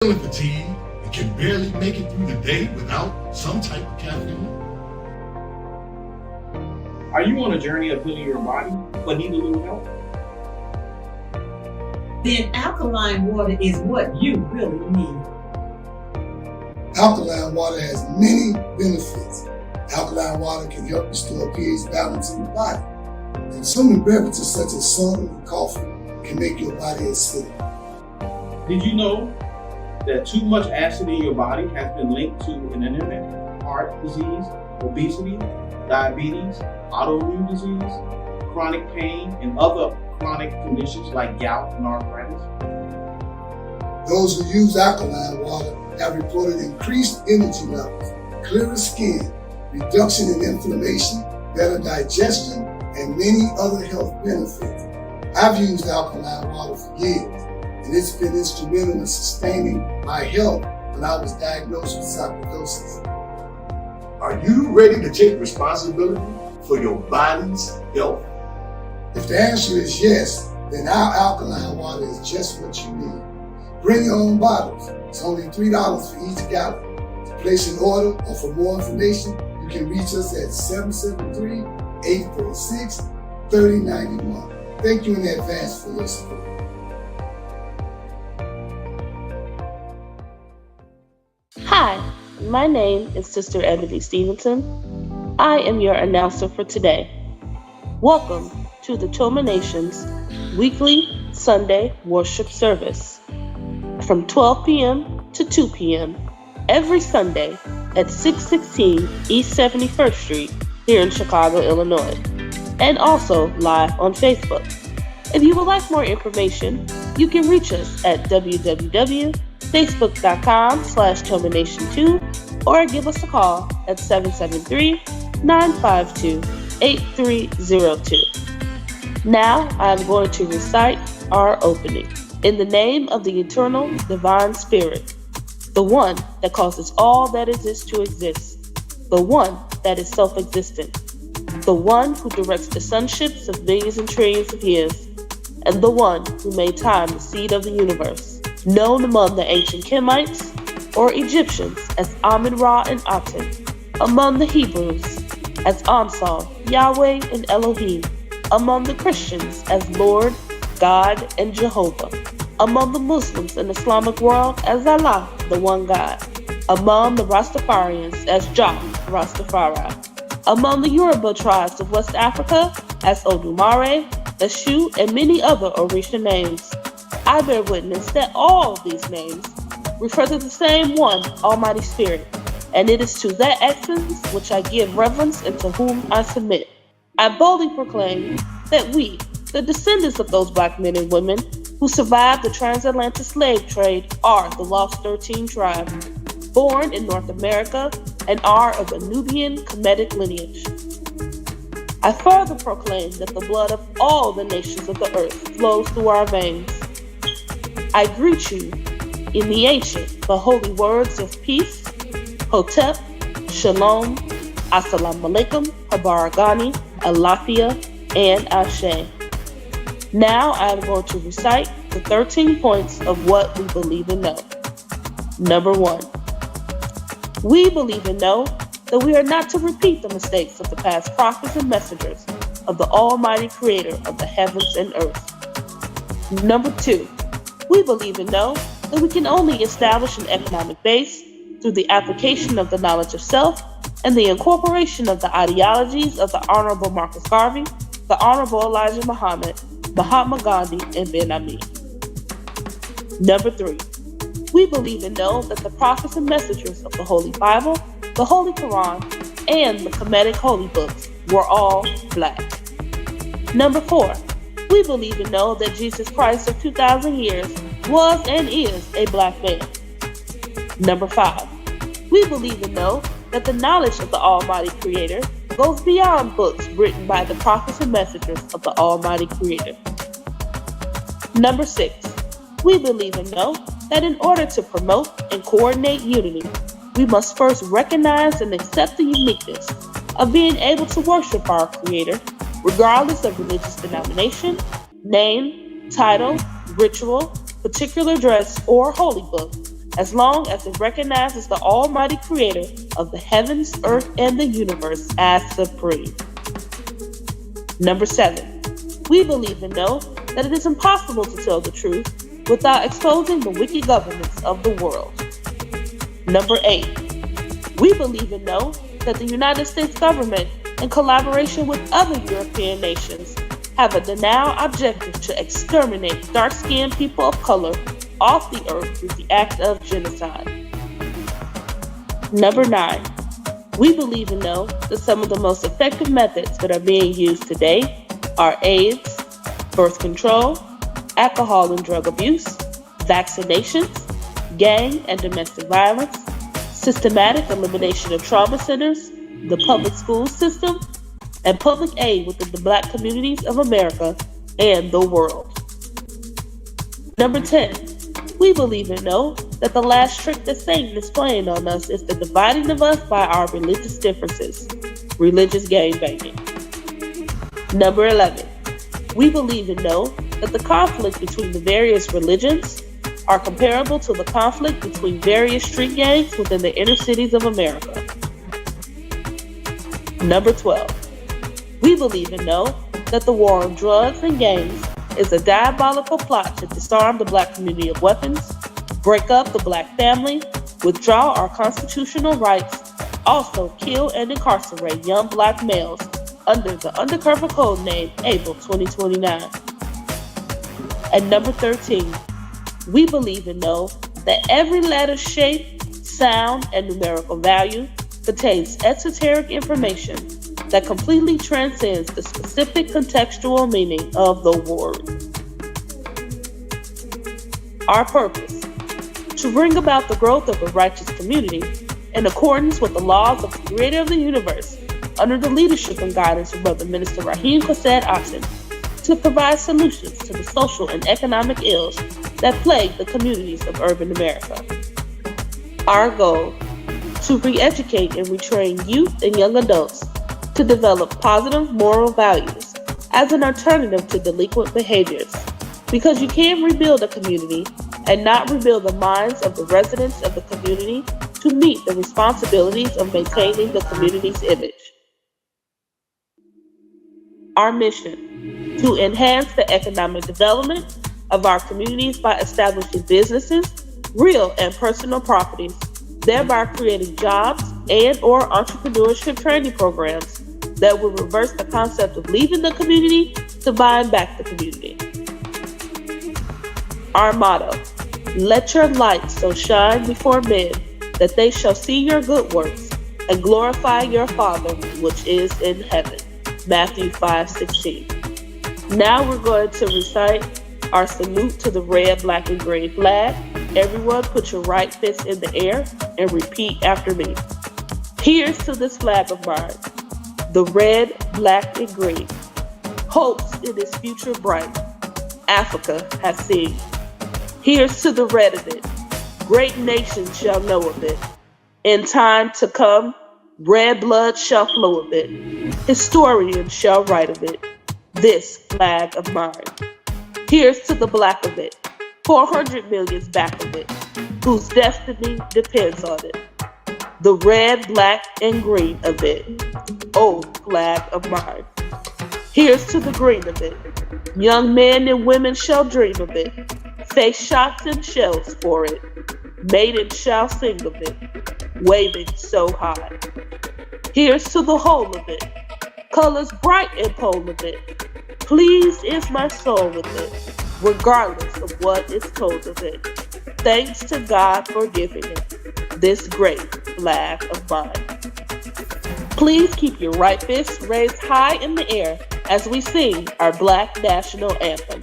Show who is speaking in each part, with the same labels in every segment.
Speaker 1: feeling fatigued and can barely make it through the day without some type of caffeine?
Speaker 2: Are you on a journey of healing your body but need a little help?
Speaker 3: Then alkaline water is what you really need.
Speaker 4: Alkaline water has many benefits. Alkaline water can help restore pH balance in the body. Consuming beverages such as soda and coffee can make your body acidic.
Speaker 2: Did you know that too much acid in your body has been linked to an anemia, heart disease, obesity, diabetes, autoimmune disease, chronic pain, and other chronic conditions like gout and arthritis?
Speaker 4: Those who use alkaline water have reported increased energy levels, clearer skin, reduction in inflammation, better digestion, and many other health benefits. I've used alkaline water for years, and it's been instrumental in sustaining my health when I was diagnosed with sarcoidosis.
Speaker 1: Are you ready to take responsibility for your body's health?
Speaker 4: If the answer is yes, then our alkaline water is just what you need. Bring your own bottles. It's only $3 for each gallon. To place an order or for more information, you can reach us at 773-846-3091. Thank you in advance for your support.
Speaker 5: Hi, my name is Sister Ebony Stevenson. I am your announcer for today. Welcome to the Toma Nation's weekly Sunday worship service from 12 p.m. to 2 p.m. every Sunday at 616 East 71st Street here in Chicago, Illinois, and also live on Facebook. If you would like more information, you can reach us at www.facebook.com/TomaNation2 or give us a call at 773-952-8302. Now I am going to recite our opening. In the name of the eternal divine spirit, the one that causes all that exists to exist, the one that is self-existent, the one who directs the sunships of millions and trillions of years, and the one who made time the seed of the universe, known among the ancient Kemites or Egyptians as Amun-Ra and Aten, among the Hebrews as Ansar, Yahweh, and Elohim, among the Christians as Lord, God, and Jehovah, among the Muslims and Islamic world as Allah, the one God, among the Rastafarians as Jah, Rastafari, among the Yoruba tribes of West Africa as Odumare, Eshu, and many other Orisha names. I bear witness that all of these names refer to the same one, Almighty Spirit, and it is to that essence which I give reverence and to whom I submit. I boldly proclaim that we, the descendants of those black men and women who survived the transatlantic slave trade, are the Lost 13 tribe, born in North America and are of a Nubian Kemetic lineage. I further proclaim that the blood of all the nations of the earth flows through our veins. I greet you in the ancient but holy words of peace, Hotep, Shalom, Assalamu Alaikum, Habaragani, Alafia, and Ashe. Now I am going to recite the 13 points of what we believe and know. Number 1. We believe and know that we are not to repeat the mistakes of the past prophets and messengers of the Almighty Creator of the heavens and earth. Number 2. We believe and know that we can only establish an economic base through the application of the knowledge of self and the incorporation of the ideologies of the Honorable Marcus Garvey, the Honorable Elijah Muhammad, Mahatma Gandhi, and Ben Ami. Number 3. We believe and know that the prophets and messengers of the Holy Bible, the Holy Quran, and the Kemetic holy books were all black. Number 4. We believe and know that Jesus Christ of 2,000 years was and is a black man. Number 5. We believe and know that the knowledge of the Almighty Creator goes beyond books written by the prophets and messengers of the Almighty Creator. Number 6. We believe and know that in order to promote and coordinate unity, we must first recognize and accept the uniqueness of being able to worship our Creator, regardless of religious denomination, name, title, ritual, particular dress, or holy book, as long as it recognizes the Almighty Creator of the heavens, earth, and the universe as supreme. Number 7, we believe and know that it is impossible to tell the truth without exposing the wicked governments of the world. Number 8, we believe and know that the United States government, in collaboration with other European nations, have a denial objective to exterminate dark-skinned people of color off the earth through the act of genocide. Number 9, we believe and know that some of the most effective methods that are being used today are AIDS, birth control, alcohol and drug abuse, vaccinations, gang and domestic violence, systematic elimination of trauma centers, the public school system, and public aid within the Black communities of America and the world. Number 10, we believe and know that the last trick that Satan is playing on us is the dividing of us by our religious differences, religious gangbanging. Number 11, we believe and know that the conflict between the various religions are comparable to the conflict between various street gangs within the inner cities of America. Number 12, we believe and know that the war on drugs and gangs is a diabolical plot to disarm the Black community of weapons, break up the Black family, withdraw our constitutional rights, also kill and incarcerate young Black males under the undercover code name Able 2029. And number 13, we believe and know that every letter, shape, sound, and numerical value contains esoteric information that completely transcends the specific contextual meaning of the word. Our purpose: to bring about the growth of a righteous community in accordance with the laws of the Creator of the universe, under the leadership and guidance of Brother Minister Raheem Quased Aten, to provide solutions to the social and economic ills that plague the communities of urban America. Our goal: to re-educate and retrain youth and young adults to develop positive moral values as an alternative to delinquent behaviors, because you can't rebuild a community and not rebuild the minds of the residents of the community to meet the responsibilities of maintaining the community's image. Our mission: to enhance the economic development of our communities by establishing businesses, real and personal properties, thereby creating jobs and/or entrepreneurship training programs that will reverse the concept of leaving the community to buying back the community. Our motto: let your light so shine before men that they shall see your good works and glorify your Father which is in heaven. Matthew 5:16. Now we're going to recite our salute to the red, black, and green flag. Everyone put your right fist in the air and repeat after me. Here's to this flag of mine, the red, black, and green. Hopes in its future bright, Africa has seen. Here's to the red of it, great nations shall know of it. In time to come, red blood shall flow of it. Historians shall write of it, this flag of mine. Here's to the black of it, 400 million's back of it, whose destiny depends on it. The red, black, and green of it, oh flag of mine. Here's to the green of it, young men and women shall dream of it, face shots and shells for it, maidens shall sing of it, waving so high. Here's to the whole of it, colors bright and pole of it, pleased is my soul with it, regardless of what is told of it. Thanks to God for giving it, this great flag of mine. Please keep your right fist raised high in the air as we sing our Black National Anthem.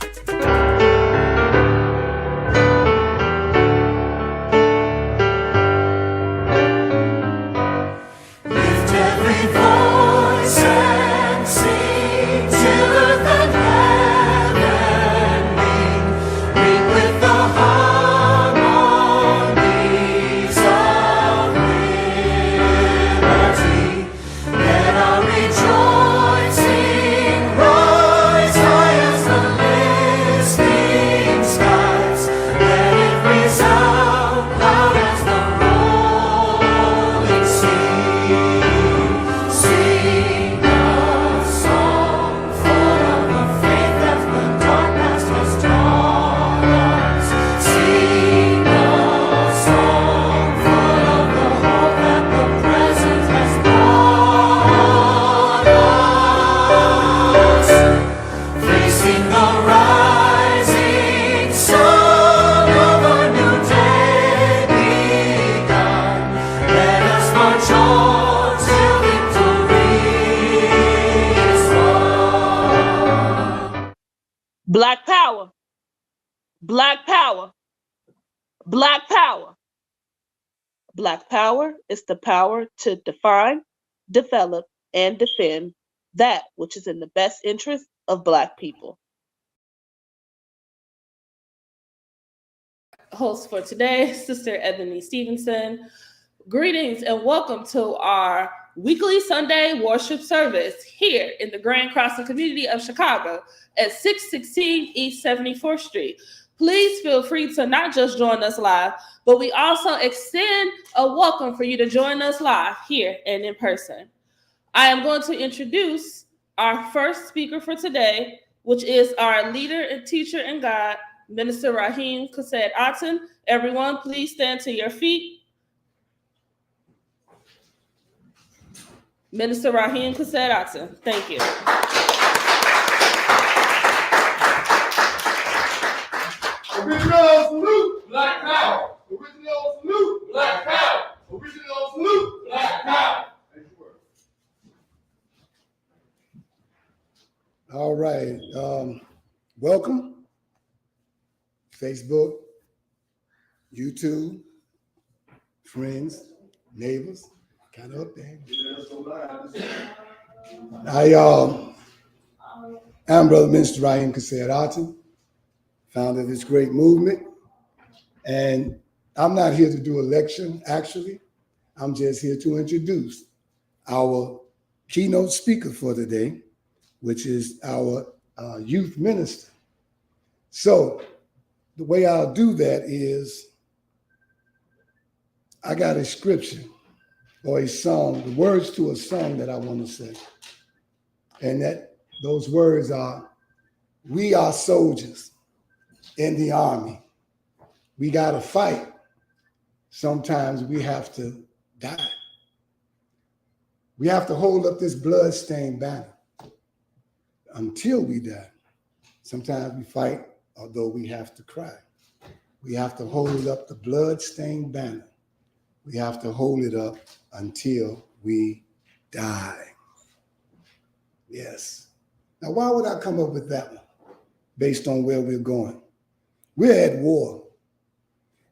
Speaker 6: Rejoicing, rise high as the
Speaker 5: power. Black power. Black power. Black power is the power to define, develop, and defend that which is in the best interest of Black people.
Speaker 6: Host for today, Sister Ebony Stevenson. Greetings and welcome to our weekly Sunday worship service here in the Grand Crossing community of Chicago at 616 East 74th Street. Please feel free to not just join us live, but we also extend a welcome for you to join us live here and in person. I am going to introduce our first speaker for today, which is our leader and teacher in God, Minister Raheem Kased Aten. Everyone, please stand to your feet. Minister Raheem Kased Aten, thank you.
Speaker 1: Original salute, Black power. Original salute, Black power. Original salute, Black power.
Speaker 4: All right. Welcome. Facebook, YouTube, friends, neighbors, kind of up there. I'm Brother Minister Raheem Kased Aten, founder of this great movement. And I'm not here to do a lecture, actually. I'm just here to introduce our keynote speaker for today, which is our youth minister. So the way I'll do that is I got a scripture or a song, the words to a song that I want to say. And those words are, we are soldiers in the army. We got to fight. Sometimes we have to die. We have to hold up this blood-stained banner until we die. Sometimes we fight, although we have to cry. We have to hold up the blood-stained banner. We have to hold it up until we die. Yes. Now, why would I come up with that one? Based on where we're going. We're at war.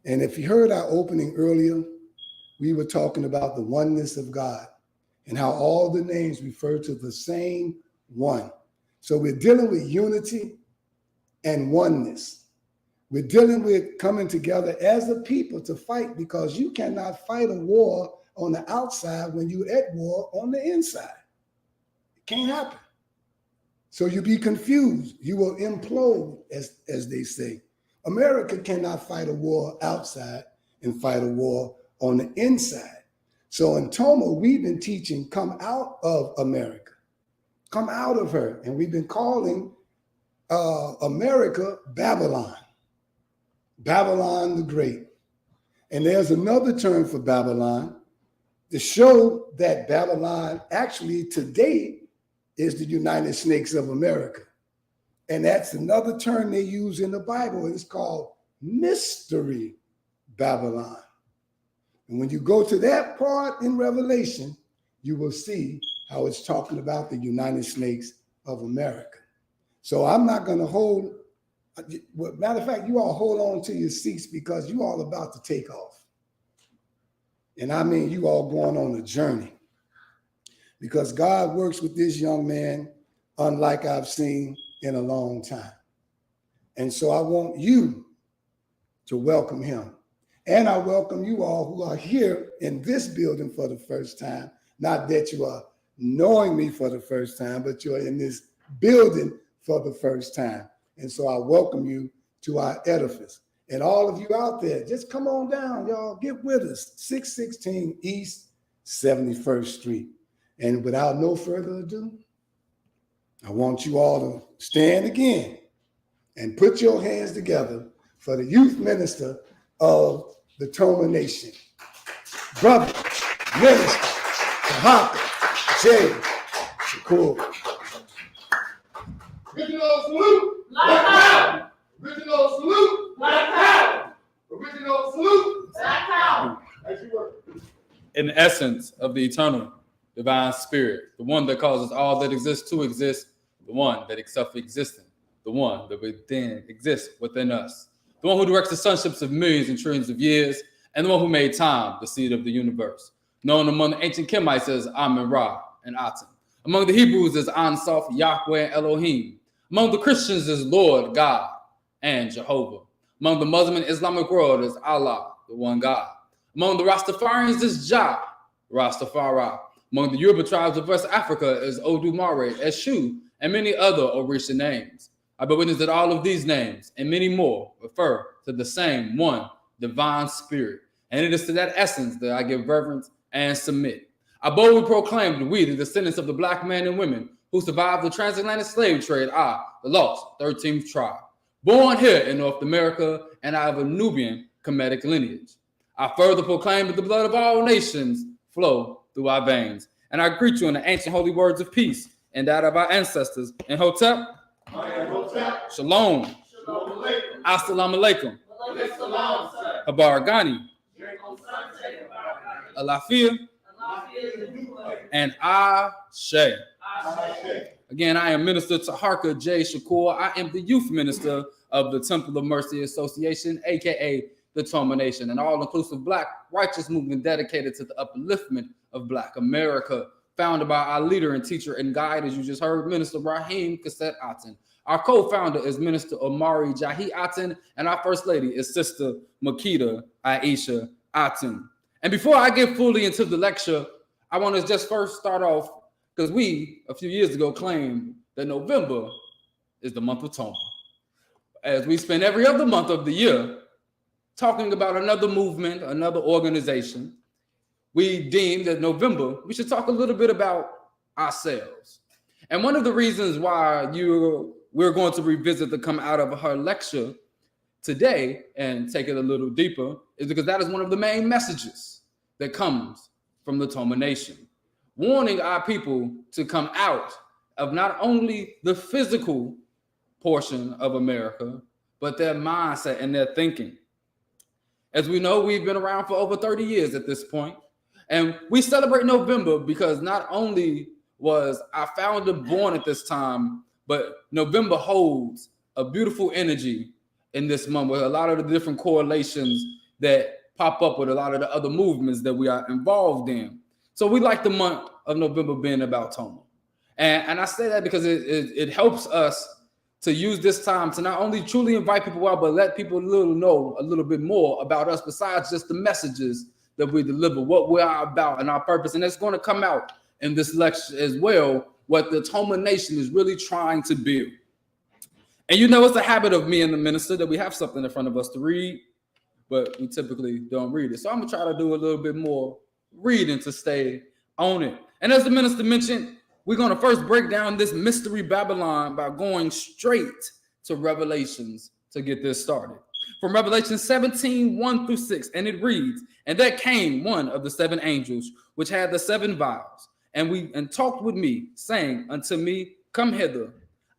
Speaker 4: And if you heard our opening earlier, we were talking about the oneness of God and how all the names refer to the same one. So we're dealing with unity and oneness. We're dealing with coming together as a people to fight, because you cannot fight a war on the outside when you're at war on the inside. It can't happen. So you'll be confused. You will implode, as they say. America cannot fight a war outside and fight a war on the inside. So in Toma, we've been teaching, come out of America. Come out of her. And we've been calling America Babylon. Babylon the Great. And there's another term for Babylon to show that Babylon actually today is the United Snakes of America. And that's another term they use in the Bible. It's called Mystery Babylon. And when you go to that part in Revelation, you will see how it's talking about the United Snakes of America. So I'm not going to hold, matter of fact, you all hold on to your seats, because you all about to take off. And I mean, you all going on a journey, because God works with this young man unlike I've seen in a long time. And so I want you to welcome him. And I welcome you all who are here in this building for the first time. Not that you are knowing me for the first time, but you're in this building for the first time. And so I welcome you to our edifice. And all of you out there, just come on down, y'all. Get with us. 616 East 71st Street. And without no further ado, I want you all to stand again and put your hands together for the youth minister of the Toma Nation, Brother Minister Taharka J. Shakur.
Speaker 1: Original salute, Black power. Original salute, Black power. Original salute, Black power. As you work.
Speaker 7: In the essence of the eternal divine spirit, the one that causes all that exists to exist, the one that is self-existent, the one that then exists within us, the one who directs the sunships of millions and trillions of years, and the one who made time the seed of the universe, known among the ancient Kemites as Amen-Ra and Aten, among the Hebrews as An-Sof, Yahweh, and Elohim, among the Christians as Lord, God, and Jehovah, among the Muslim and Islamic world as Allah, the one God, among the Rastafarians as Jah, Rastafari, among the Yoruba tribes of West Africa as Odumare, Eshu, and many other Orisha names. I bear witness that all of these names and many more refer to the same one divine spirit, and it is to that essence that I give reverence and submit. I boldly proclaim that we, the descendants of the black men and women who survived the transatlantic slave trade, are the lost 13th tribe, born here in North America, and I have a Nubian Kemetic lineage. I further proclaim that the blood of all nations flow through our veins, and I greet you in the ancient holy words of peace and that of our ancestors. In Hotep, Shalom, Assalamu alaikum, Habaragani, Alafia, and Ashe. Again, I am Minister Taharka J. Shakur. I am the youth minister of the Temple of Mercy Association, aka the Toma Nation, an all-inclusive black righteous movement dedicated to the upliftment of Black America, founded by our leader and teacher and guide, as you just heard, Minister Raheem Kasset Aten. Our co-founder is Minister Omari Jahi Aten, and our First Lady is Sister Makita Aisha Aten. And before I get fully into the lecture, I want to just first start off, because we, a few years ago, claimed that November is the month of Toma. As we spend every other month of the year talking about another movement, another organization, we deemed that November, we should talk a little bit about ourselves. And one of the reasons why we're going to revisit the come out of her lecture today and take it a little deeper is because that is one of the main messages that comes from the Toma Nation, warning our people to come out of not only the physical portion of America, but their mindset and their thinking. As we know, we've been around for over 30 years at this point, and we celebrate November because not only was our founder born at this time, but November holds a beautiful energy in this month with a lot of the different correlations that pop up with a lot of the other movements that we are involved in. So we like the month of November being about Toma. And I say that because it helps us to use this time to not only truly invite people out, but let people know a little bit more about us besides just the messages that we deliver, what we are about and our purpose. And it's going to come out in this lecture as well, what the Toma Nation is really trying to build. And you know, it's a habit of me and the minister that we have something in front of us to read, but we typically don't read it. So I'm going to try to do a little bit more reading to stay on it. And as the minister mentioned, we're going to first break down this mystery Babylon by going straight to Revelations to get this started. From Revelation 17, 1 through 6, and it reads, "And there came one of the seven angels, which had the seven vials, and talked with me, saying unto me, Come hither,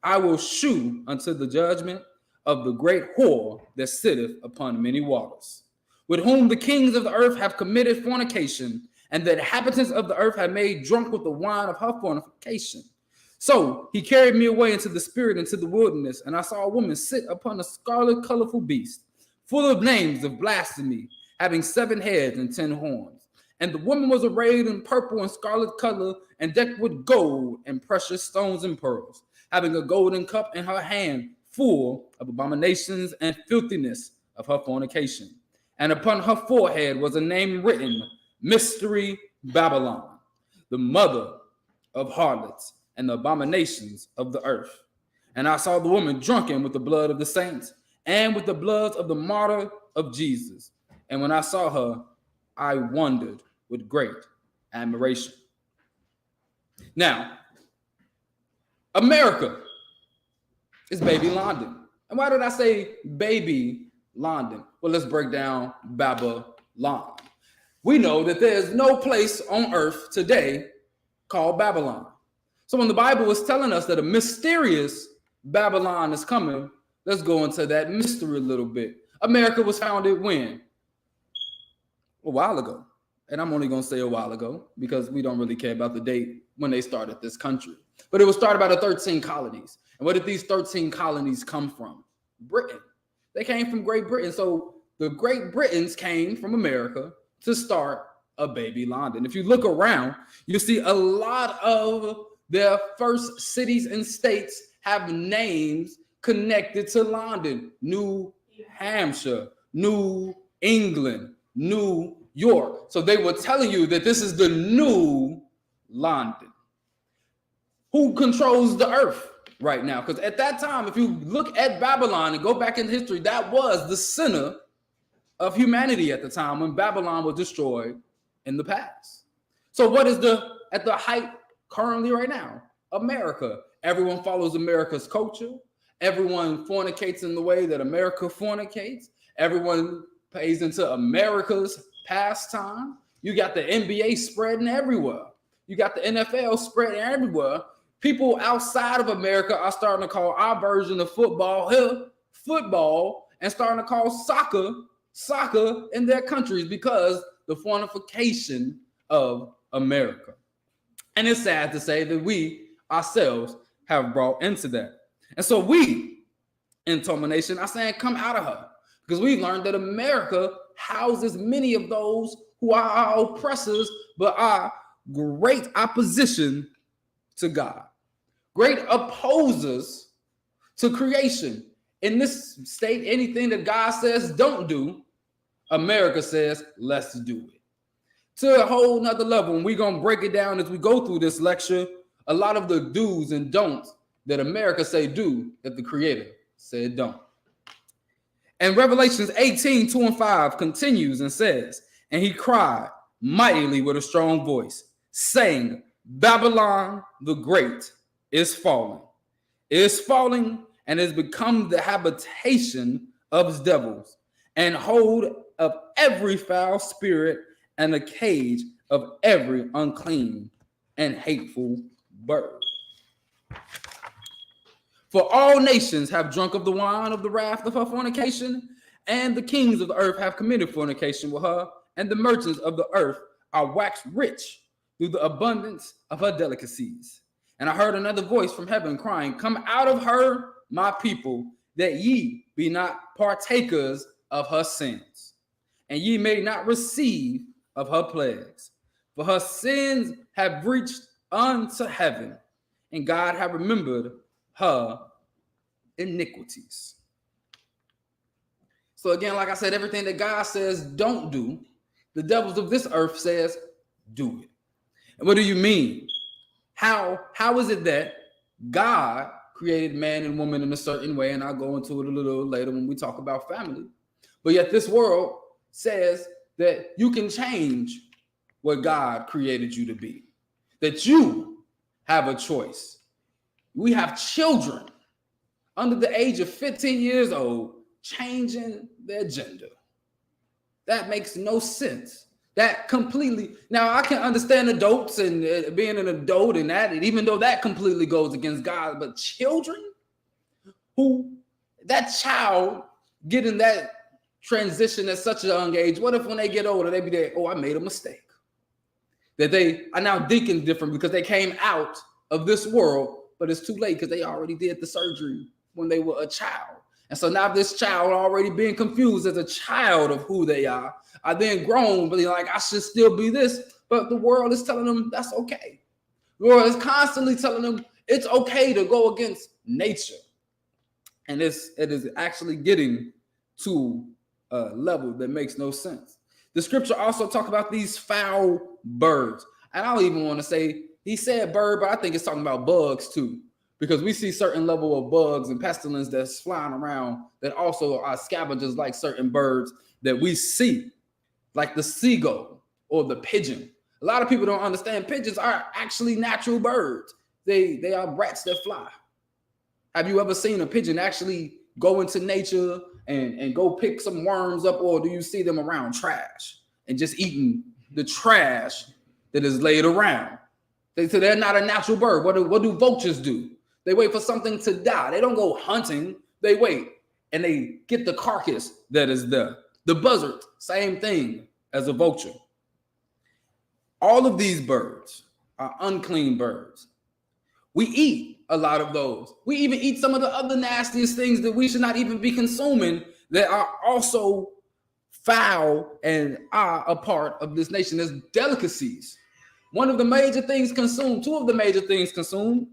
Speaker 7: I will shew unto the judgment of the great whore that sitteth upon many waters, with whom the kings of the earth have committed fornication, and the inhabitants of the earth have made drunk with the wine of her fornication. So he carried me away into the spirit, into the wilderness, and I saw a woman sit upon a scarlet colorful beast, full of names of blasphemy, having 7 heads and 10 horns. And the woman was arrayed in purple and scarlet color, and decked with gold and precious stones and pearls, having a golden cup in her hand, full of abominations and filthiness of her fornication. And upon her forehead was a name written, Mystery Babylon, the mother of harlots and the abominations of the earth. And I saw the woman drunken with the blood of the saints and with the blood of the martyr of Jesus. And when I saw her, I wondered with great admiration." Now, America is baby London. And why did I say baby London? Well, let's break down Babylon. We know that there is no place on earth today called Babylon. So when the Bible is telling us that a mysterious Babylon is coming, let's go into that mystery a little bit. America was founded when? A while ago. And I'm only going to say a while ago because we don't really care about the date when they started this country. But it was started by the 13 colonies. And where did these 13 colonies come from? Britain. They came from Great Britain. So the Great Britons came from America to start a baby London. If you look around, you see a lot of their first cities and states have names connected to London. New Hampshire, New England, New York. So they were telling you that this is the new London. Who controls the earth right now? Because at that time, if you look at Babylon and go back in history, that was the center of humanity at the time when Babylon was destroyed in the past. So what is at the height currently right now? America. Everyone follows America's culture. Everyone fornicates in the way that America fornicates. Everyone pays into America's pastime. You got the NBA spreading everywhere. You got the NFL spreading everywhere. People outside of America are starting to call our version of football football and starting to call soccer in their countries because the fornication of America. And it's sad to say that we ourselves have brought into that. And so we in Toma Nation are saying, come out of her, because we've learned that America houses many of those who are our oppressors, but are great opposition to God, great opposers to creation. In this state, anything that God says don't do, America says let's do it. To a whole nother level, and we're going to break it down as we go through this lecture, a lot of the do's and don'ts that America say do, that the Creator said don't. And Revelations 18:2-5 continues and says, and he cried mightily with a strong voice, saying, Babylon the Great is falling. It is falling and has become the habitation of its devils, and hold of every foul spirit, and a cage of every unclean and hateful bird. For all nations have drunk of the wine of the wrath of her fornication, and the kings of the earth have committed fornication with her, and the merchants of the earth are waxed rich through the abundance of her delicacies. And I heard another voice from heaven crying, come out of her, my people, that ye be not partakers of her sins, and ye may not receive of her plagues. For her sins have reached unto heaven, and God have remembered her iniquities. So again, like I said, everything that God says don't do, the devils of this earth says do it. And what do you mean? How is it that God created man and woman in a certain way? And I'll go into it a little later when we talk about family. But yet this world says that you can change what God created you to be, that you have a choice. We have children under the age of 15 years old changing their gender. That makes no sense. That completely, now I can understand adults and being an adult and that, and even though that completely goes against God, but children, that child getting that transition at such a young age, what if when they get older, they be there, oh, I made a mistake. That they are now thinking different because they came out of this world, but it's too late because they already did the surgery when they were a child. And so now this child already being confused as a child of who they are then grown, but they're like, I should still be this. But the world is telling them that's okay. The world is constantly telling them it's okay to go against nature. And it is actually getting to a level that makes no sense. The scripture also talk about these foul birds. And I don't even want to say, he said bird, but I think it's talking about bugs too. Because we see certain level of bugs and pestilence that's flying around that also are scavengers like certain birds that we see, like the seagull or the pigeon. A lot of people don't understand pigeons are actually natural birds. They are rats that fly. Have you ever seen a pigeon actually go into nature and go pick some worms up, or do you see them around trash and just eating the trash that is laid around? So they're not a natural bird. What do vultures do? They wait for something to die. They don't go hunting. They wait and they get the carcass that is there. The buzzard, same thing as a vulture. All of these birds are unclean birds. We eat a lot of those. We even eat some of the other nastiest things that we should not even be consuming that are also foul and are a part of this nation as delicacies. One of the major things consumed, two of the major things consumed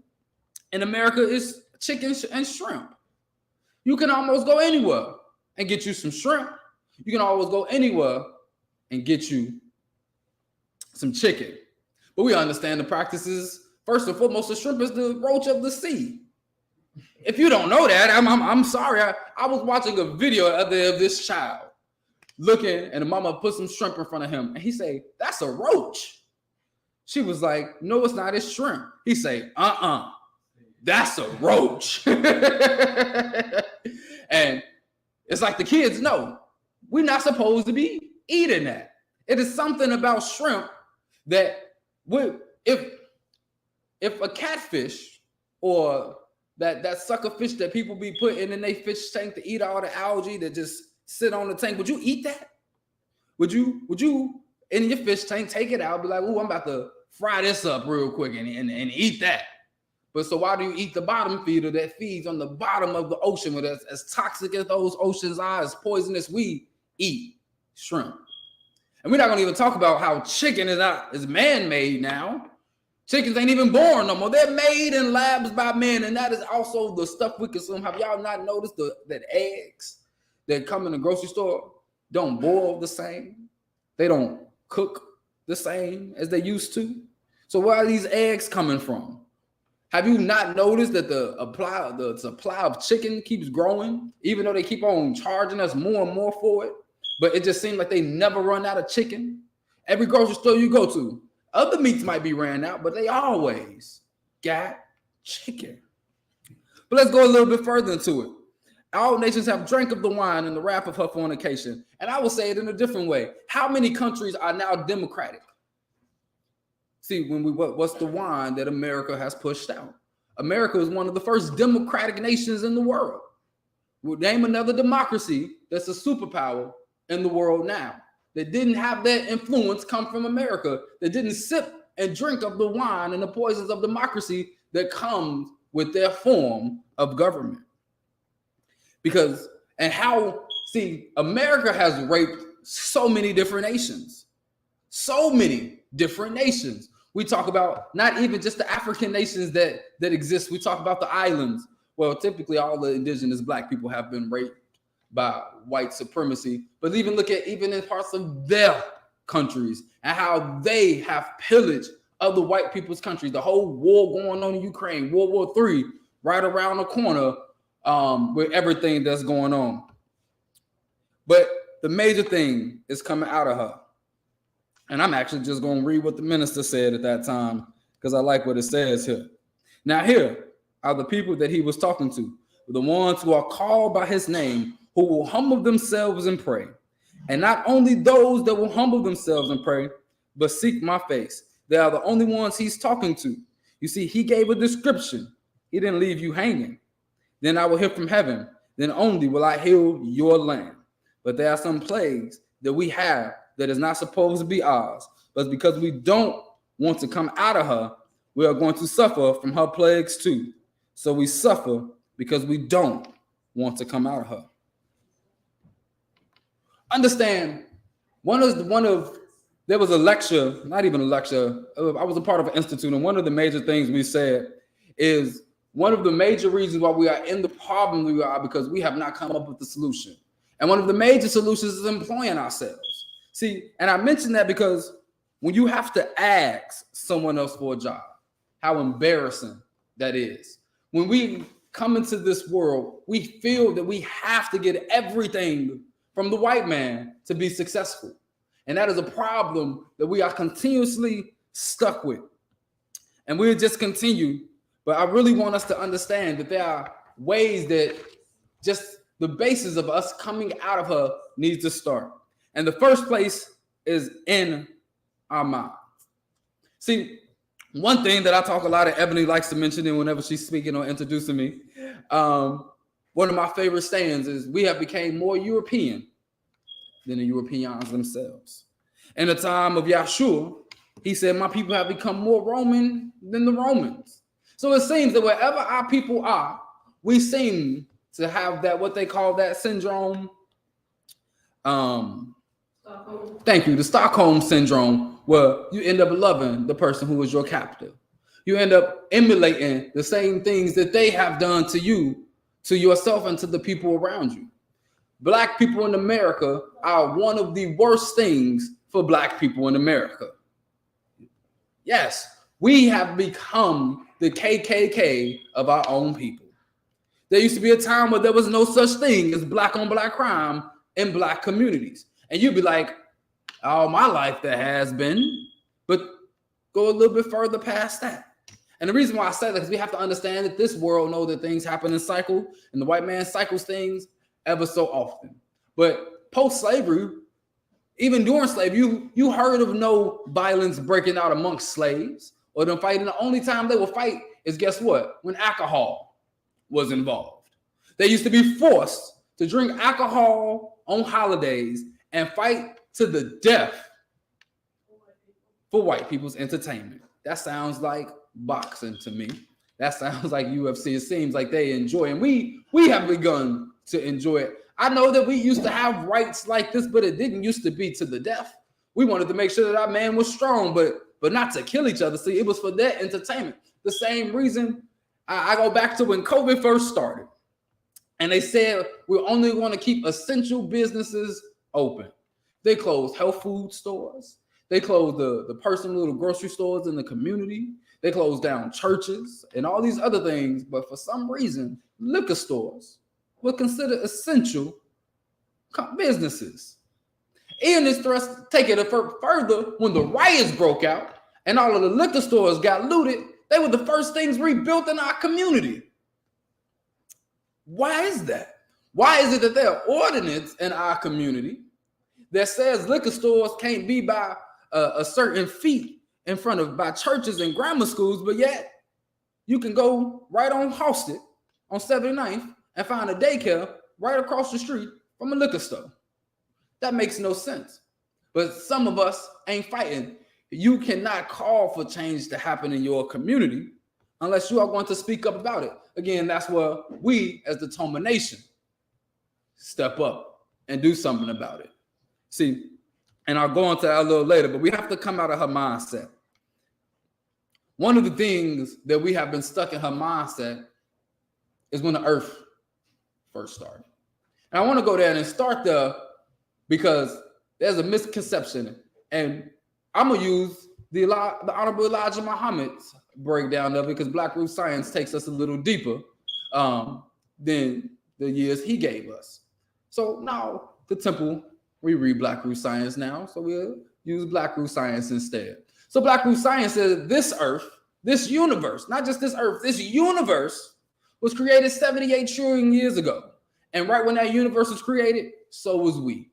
Speaker 7: in America is chicken and shrimp. You can almost go anywhere and get you some shrimp. You can always go anywhere and get you some chicken. But we understand the practices. First and foremost, the shrimp is the roach of the sea. If you don't know that, I'm sorry. I was watching a video of this child looking, and the mama put some shrimp in front of him, and he say, "That's a roach." She was like, "No, it's not. It's shrimp." He say, "That's a roach." And it's like the kids know we're not supposed to be eating that. It is something about shrimp that if a catfish or that sucker fish that people be putting in their fish tank to eat all the algae that just sit on the tank, would you eat that? Would you in your fish tank take it out, be like, "Ooh, I'm about to fry this up real quick and eat that"? But so why do you eat the bottom feeder that feeds on the bottom of the ocean, with as toxic as those oceans are, as poisonous? We eat shrimp. And we're not gonna even talk about how chicken is man-made now. Chickens ain't even born no more. They're made in labs by men, and that is also the stuff we consume. Have y'all not noticed that eggs that come in the grocery store don't boil the same? They don't cook the same as they used to. So where are these eggs coming from? Have you not noticed that the supply of chicken keeps growing, even though they keep on charging us more and more for it? But it just seems like they never run out of chicken. Every grocery store you go to, other meats might be ran out, but they always got chicken. But let's go a little bit further into it. All nations have drank of the wine and the wrath of her fornication. And I will say it in a different way. How many countries are now democratic? See, what's the wine that America has pushed out? America is one of the first democratic nations in the world. We'll name another democracy that's a superpower in the world now, that didn't have that influence come from America, that didn't sip and drink of the wine and the poisons of democracy that comes with their form of government. America has raped so many different nations. So many different nations. We talk about not even just the African nations that exist. We talk about the islands. Well, typically all the indigenous Black people have been raped by white supremacy. But even look at even in parts of their countries and how they have pillaged other white people's countries. The whole war going on in Ukraine, World War III, right around the corner with everything that's going on. But the major thing is coming out of her. And I'm actually just going to read what the minister said at that time, because I like what it says here. Now here are the people that he was talking to, the ones who are called by his name, who will humble themselves and pray. And not only those that will humble themselves and pray, but seek my face. They are the only ones he's talking to. You see, he gave a description. He didn't leave you hanging. Then I will hear from heaven. Then only will I heal your land. But there are some plagues that we have that is not supposed to be ours. But because we don't want to come out of her, we are going to suffer from her plagues too. So we suffer because we don't want to come out of her. Understand, there was a lecture, not even a lecture, I was a part of an institute, and one of the major things we said is one of the major reasons why we are in the problem we are because we have not come up with the solution. And one of the major solutions is employing ourselves. See, and I mention that because when you have to ask someone else for a job, how embarrassing that is. When we come into this world, we feel that we have to get everything from the white man to be successful. And that is a problem that we are continuously stuck with. And we'll just continue. But I really want us to understand that there are ways that just the basis of us coming out of her needs to start. And the first place is in our mind. See, one thing that I talk a lot of, Ebony likes to mention it whenever she's speaking or introducing me. One of my favorite sayings is, we have become more European than the Europeans themselves. In the time of Yahshua, he said, my people have become more Roman than the Romans. So it seems that wherever our people are, we seem to have that, what they call that syndrome. Thank you, the Stockholm syndrome, where you end up loving the person who is your captive. You end up emulating the same things that they have done to you, to yourself, and to the people around you. Black people in America are one of the worst things for Black people in America. Yes, we have become the KKK of our own people. There used to be a time where there was no such thing as Black on Black crime in Black communities. And you'd be like, all my life there has been, but go a little bit further past that. And the reason why I say that is we have to understand that this world knows that things happen in cycle, and the white man cycles things ever so often. But post-slavery, even during slavery, you heard of no violence breaking out amongst slaves or them fighting. The only time they will fight is, guess what? When alcohol was involved. They used to be forced to drink alcohol on holidays and fight to the death for white people's entertainment. That sounds like boxing to me. That sounds like UFC. It seems like they enjoy, and we have begun to enjoy it. I know that we used to have rights like this, but it didn't used to be to the death. We wanted to make sure that our man was strong, but not to kill each other. See, it was for their entertainment. The same reason I go back to when COVID first started, and they said we're only going to keep essential businesses open. They closed health food stores. They closed the personal little grocery stores in the community. They closed down churches and all these other things. But for some reason, liquor stores were considered essential businesses. Even this thrust, take it a further, when the riots broke out and all of the liquor stores got looted, they were the first things rebuilt in our community. Why is that? Why is it that there are ordinances in our community that says liquor stores can't be by a certain feet in front of by churches and grammar schools, but yet you can go right on Halsted on 79th and find a daycare right across the street from a liquor store? That makes no sense. But some of us ain't fighting. You cannot call for change to happen in your community unless you are going to speak up about it. Again, that's where we as the Toma Nation step up and do something about it. See, and I'll go into that a little later, but we have to come out of her mindset. One of the things that we have been stuck in her mindset is when the earth first started. And I want to go there and start there because there's a misconception. And I'm going to use the Honorable Elijah Muhammad's breakdown of it because Black Root Science takes us a little deeper than the years he gave us. So now the temple, we read Black Root Science now, so we'll use Black Root Science instead. So Black Root Science says this earth, this universe, not just this earth, this universe was created 78 trillion years ago. And right when that universe was created, so was we.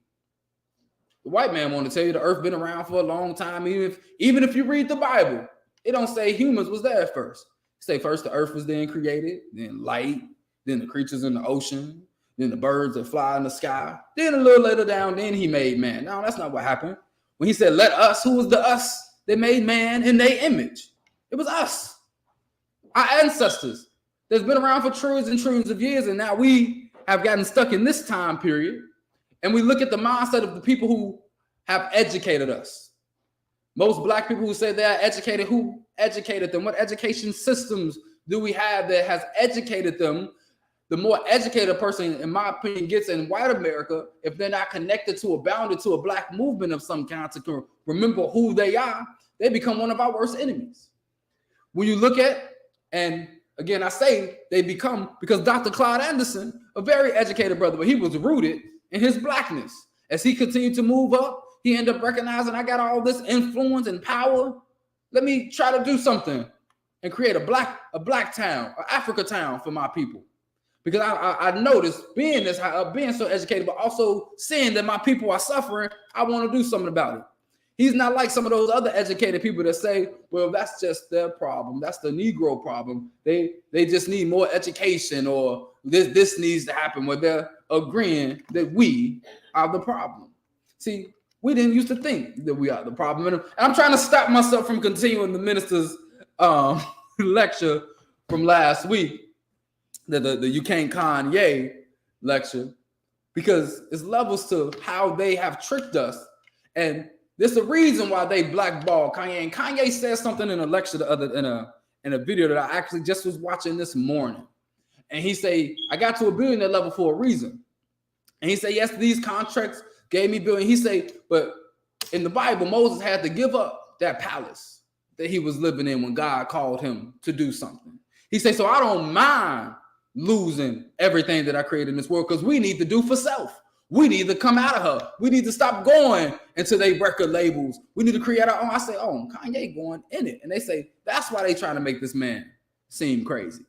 Speaker 7: The white man want to tell you the earth been around for a long time. Even if you read the Bible, it don't say humans was there at first. It say first the earth was then created, then light, then the creatures in the ocean, then the birds that fly in the sky. Then a little later down, then he made man. No, that's not what happened. When he said, let us, who was the us that made man in their image? It was us, our ancestors that's been around for trillions and trillions of years. And now we have gotten stuck in this time period. And we look at the mindset of the people who have educated us. Most Black people who say they are educated, who educated them? What education systems do we have that has educated them? The more educated a person, in my opinion, gets in white America, if they're not connected to or bounded to a Black movement of some kind to remember who they are, they become one of our worst enemies. When you look at, and again, I say they become, because Dr. Claude Anderson, a very educated brother, but he was rooted in his Blackness. As he continued to move up, he ended up recognizing I got all this influence and power. Let me try to do something and create a black town, an Africa town for my people. Because I noticed being so educated, but also seeing that my people are suffering, I want to do something about it. He's not like some of those other educated people that say, well, that's just their problem. That's the Negro problem. They just need more education, or this needs to happen, where they're agreeing that we are the problem. See, we didn't used to think that we are the problem. And I'm trying to stop myself from continuing the minister's lecture from last week, the You Can't Kanye lecture, because it's levels to how they have tricked us. And there's a reason why they blackball Kanye. And Kanye said something in a lecture in a video that I actually just was watching this morning. And he say, I got to a billionaire level for a reason. And he said, yes, these contracts gave me billion. He said, but in the Bible, Moses had to give up that palace that he was living in when God called him to do something. He said, so I don't mind losing everything that I created in this world, because we need to do for self. We need to come out of her. We need to stop going into they record labels. We need to create our own. I say, oh, Kanye going in it. And they say, that's why they trying to make this man seem crazy.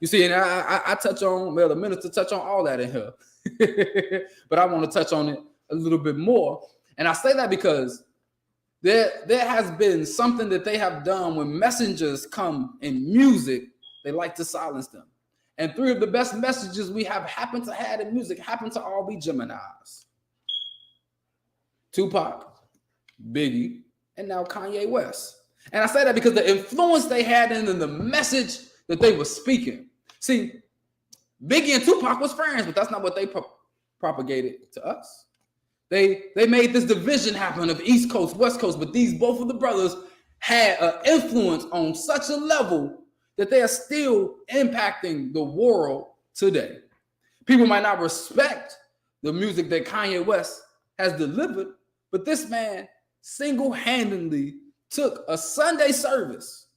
Speaker 7: You see, and I touch on, well, the minister touch on all that in here. But I want to touch on it a little bit more. And I say that because there has been something that they have done when messengers come in music, they like to silence them. And 3 of the best messages we have happened to have in music happen to all be Geminis. Tupac, Biggie, and now Kanye West. And I say that because the influence they had in the message that they were speaking. See, Biggie and Tupac was friends, but that's not what they propagated to us. They made this division happen of East Coast, West Coast, but both of the brothers had an influence on such a level that they are still impacting the world today. People might not respect the music that Kanye West has delivered, but this man single-handedly took a Sunday service,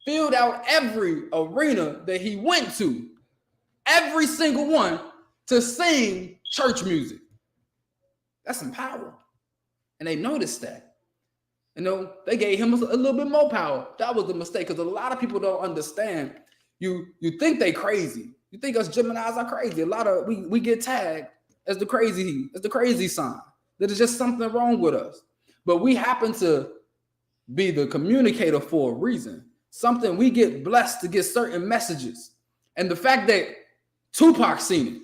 Speaker 7: filled out every arena that he went to, every single one, to sing church music. That's some power. And they noticed that. You know, they gave him a little bit more power. That was the mistake, because a lot of people don't understand. You think they crazy. You think us Geminis are crazy. A lot of we get tagged as the crazy sign. That is just something wrong with us. But we happen to be the communicator for a reason. Something we get blessed to get certain messages. And the fact that Tupac seen it.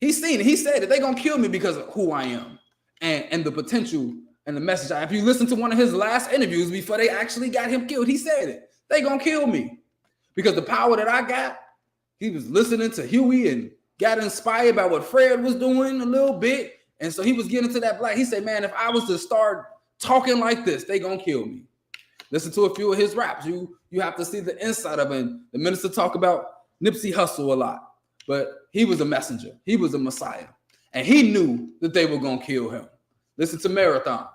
Speaker 7: He's seen it. He said that they're gonna kill me because of who I am and the potential and the message. If you listen to one of his last interviews before they actually got him killed, he said it. They gonna kill me because the power that I got. He was listening to Huey and got inspired by what Fred was doing a little bit, and so he was getting to that black. He said, "Man, if I was to start talking like this, they gonna kill me." Listen to a few of his raps. You have to see the inside of it. The minister talk about Nipsey Hussle a lot, but he was a messenger. He was a Messiah, and he knew that they were gonna kill him. Listen to Marathon.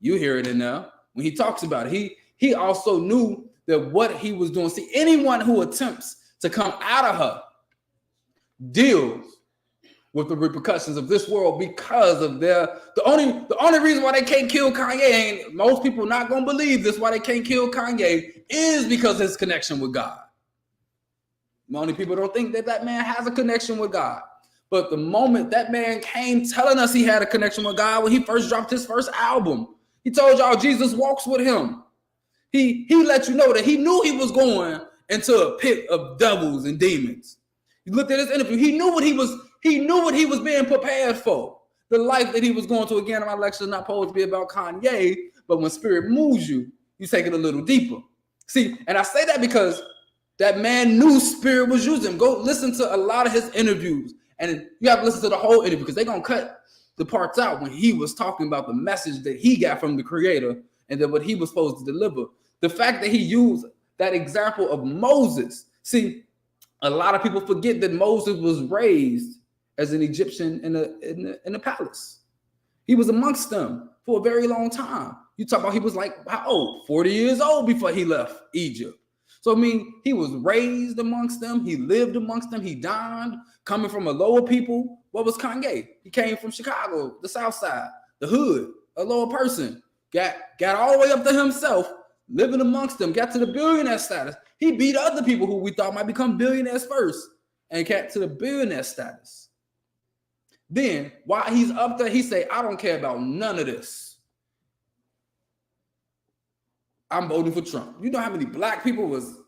Speaker 7: You hear it in there when he talks about it. He also knew that what he was doing. See, anyone who attempts to come out of her deals with the repercussions of this world because of the only reason why they can't kill Kanye, and most people not gonna believe this, why they can't kill Kanye, is because of his connection with God. Many people don't think that man has a connection with God. But the moment that man came telling us he had a connection with God, when he first dropped his first album, he told y'all Jesus walks with him. He let you know that he knew he was going into a pit of devils and demons. You looked at his interview, he knew what he was being prepared for. The life that he was going to. Again, my lecture is not supposed to be about Kanye, but when spirit moves you, you take it a little deeper. See, and I say that because that man knew spirit was using him. Go listen to a lot of his interviews. And you have to listen to the whole interview because they're going to cut the parts out when he was talking about the message that he got from the creator and then what he was supposed to deliver. The fact that he used that example of Moses. See, a lot of people forget that Moses was raised as an Egyptian in the palace. He was amongst them for a very long time. You talk about he was like, how old? 40 years old before he left Egypt. So, I mean, he was raised amongst them. He lived amongst them. He dined, coming from a lower people. What was Kanye? He came from Chicago, the South Side, the hood, a lower person. Got all the way up to himself, living amongst them, got to the billionaire status. He beat other people who we thought might become billionaires first and got to the billionaire status. Then, while he's up there, he say, I don't care about none of this. I'm voting for Trump. You know how many black people was,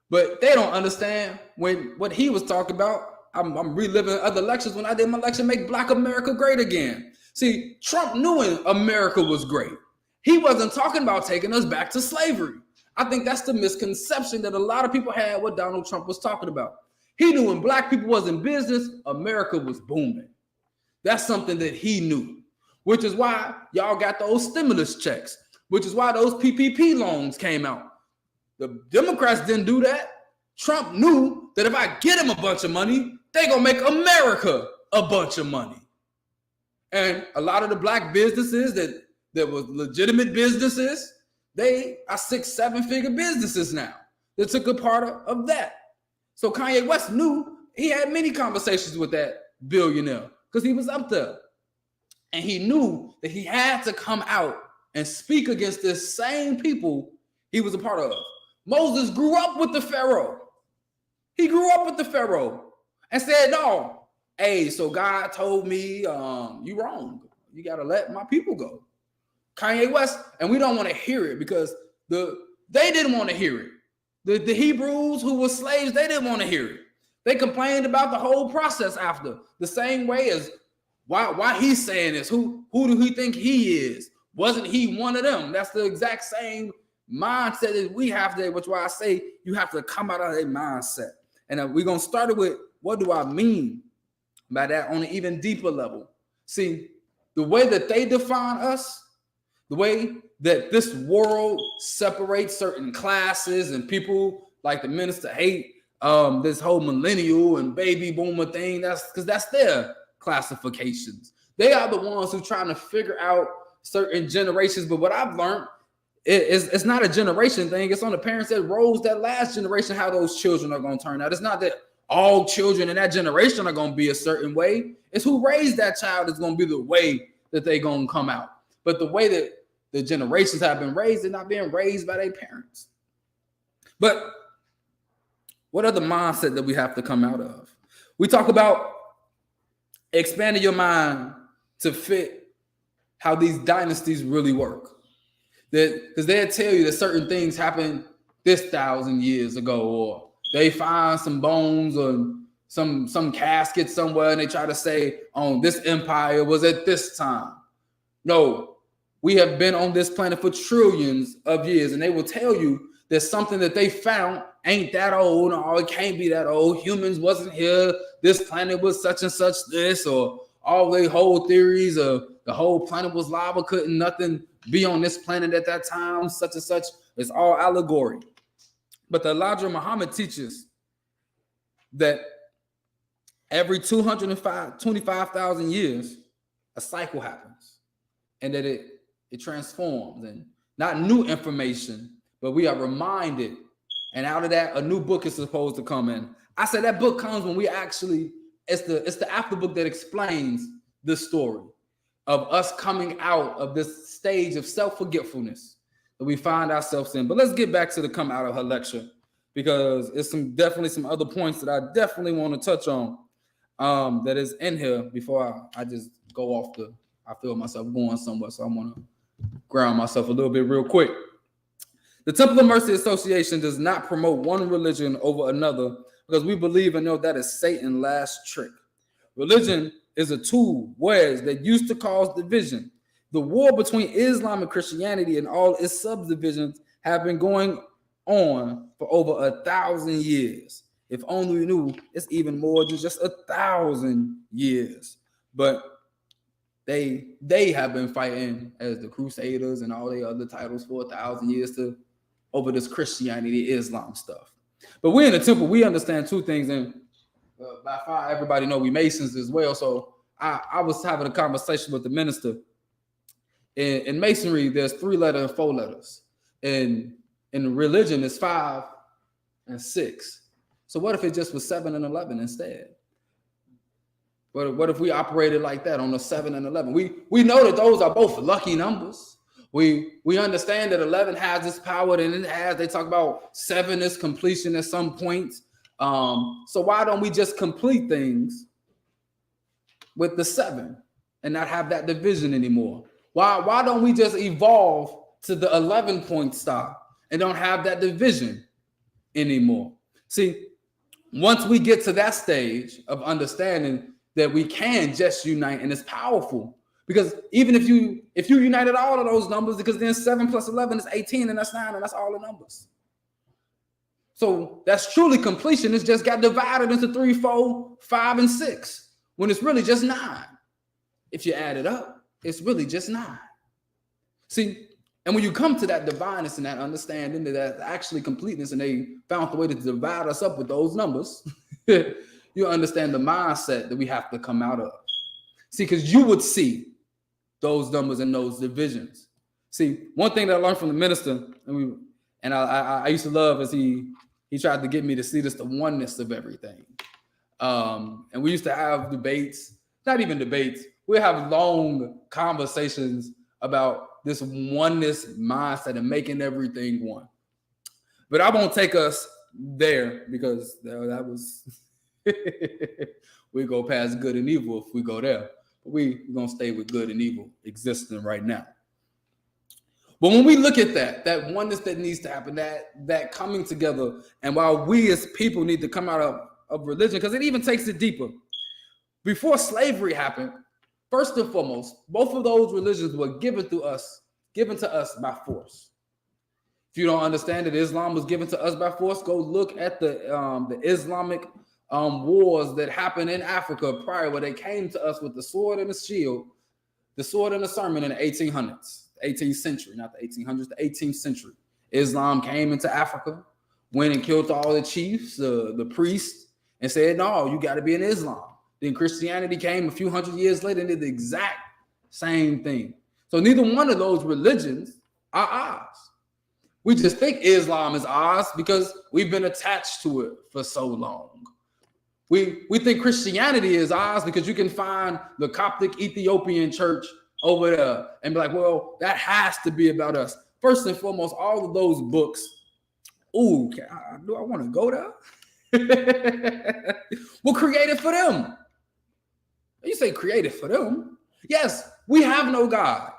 Speaker 7: but they don't understand what he was talking about. I'm reliving other lectures when I did my lecture, Make Black America Great Again. See, Trump knew America was great. He wasn't talking about taking us back to slavery. I think that's the misconception that a lot of people had what Donald Trump was talking about. He knew when black people was in business, America was booming. That's something that he knew, which is why y'all got those stimulus checks, which is why those PPP loans came out. The Democrats didn't do that. Trump knew that if I get him a bunch of money, they're going to make America a bunch of money. And a lot of the black businesses that was legitimate businesses, they are 6-7 figure businesses now. They took a part of that. So Kanye West knew he had many conversations with that billionaire because he was up there. And he knew that he had to come out and speak against this same people he was a part of. Moses grew up with the Pharaoh. He grew up with the Pharaoh and said, no, hey, so God told me you wrong. You got to let my people go. Kanye West, and we don't want to hear it because they didn't want to hear it. The Hebrews who were slaves, they didn't want to hear it. They complained about the whole process after, the same way as why he's saying this. Who do he think he is? Wasn't he one of them? That's the exact same mindset that we have today, which is why I say you have to come out of that mindset. And we're going to start it with, what do I mean by that on an even deeper level? See, the way that they define us, the way that this world separates certain classes and people like the minister hate this whole millennial and baby boomer thing, that's because that's their classifications. They are the ones who are trying to figure out certain generations. But what I've learned, it's not a generation thing. It's on the parents that rose that last generation, how those children are going to turn out. It's not that all children in that generation are going to be a certain way. It's who raised that child is going to be the way that they're going to come out. But the way that the generations have been raised, they're not being raised by their parents. But what are the mindset that we have to come out of? We talk about expanding your mind to fit how these dynasties really work. Because they'll tell you that certain things happened this 1,000 years ago, or they find some bones or some casket somewhere and they try to say, oh, this empire was at this time. No, we have been on this planet for trillions of years, and they will tell you that something that they found ain't that old, or it can't be that old. Humans wasn't here. This planet was such and such this, or all the whole theories of the whole planet was lava, couldn't nothing be on this planet at that time, such and such. It's all allegory. But the Elijah Muhammad teaches that every 25,000 years, a cycle happens, and that it transforms, and not new information, but we are reminded, and out of that, a new book is supposed to come in. I said that book comes when we actually, it's the after book that explains the story of us coming out of this stage of self-forgetfulness that we find ourselves in. But let's get back to the come out of her lecture, because it's definitely some other points that I definitely want to touch on that is in here before I just go off I feel myself going somewhere. So I want to ground myself a little bit real quick. The Temple of Mercy Association does not promote one religion over another because we believe and know that is Satan's last trick. Religion is a tool, wedge that used to cause division. The war between Islam and Christianity and all its subdivisions have been going on for over 1,000 years. If only we knew it's even more than just 1,000 years. But they have been fighting as the Crusaders and all the other titles for 1,000 years over this Christianity, Islam stuff. But we in the temple, we understand two things, and by far everybody know we Masons as well. So I was having a conversation with the minister. In Masonry, there's 3 letters and 4 letters. In religion, it's 5 and 6. So what if it just was 7 and 11 instead? What if we operated like that on the 7 and 11? We know that those are both lucky numbers. We understand that 11 has this power, and they talk about 7 is completion at some point. So why don't we just complete things with the 7 and not have that division anymore? Why don't we just evolve to the 11-point star and don't have that division anymore? See, once we get to that stage of understanding that we can just unite, and it's powerful, Because even if you united all of those numbers, because then 7 plus 11 is 18, and that's 9, and that's all the numbers. So that's truly completion. It's just got divided into 3, 4, 5, and 6, when it's really just 9. If you add it up, it's really just 9. See, and when you come to that divineness and that understanding that that's actually completeness, and they found the way to divide us up with those numbers, you understand the mindset that we have to come out of. See, because you would see those numbers and those divisions. See, one thing that I learned from the minister, and I used to love, is he tried to get me to see this, the oneness of everything. And we used to have debates, not even debates, we have long conversations about this oneness mindset and making everything one. But I won't take us there, because that was, we go past good and evil if we go there. But we're going to stay with good and evil existing right now. But when we look at that oneness that needs to happen, that coming together, and while we as people need to come out of religion, because it even takes it deeper. Before slavery happened, first and foremost, both of those religions were given to us by force. If you don't understand that Islam was given to us by force, go look at the Islamic wars that happened in Africa prior, where they came to us with the sword and the shield, the sword and the sermon in the 1800s, the 18th century, not the 1800s, the 18th century. Islam came into Africa, went and killed all the chiefs, the priests, and said, no, you got to be in Islam. Then Christianity came a few hundred years later and did the exact same thing. So neither one of those religions are ours. We just think Islam is ours because we've been attached to it for so long. We think Christianity is ours because you can find the Coptic Ethiopian church over there and be like, well, that has to be about us. First and foremost, all of those books, do I want to go there? Were created for them. You say created for them? Yes, we have no God.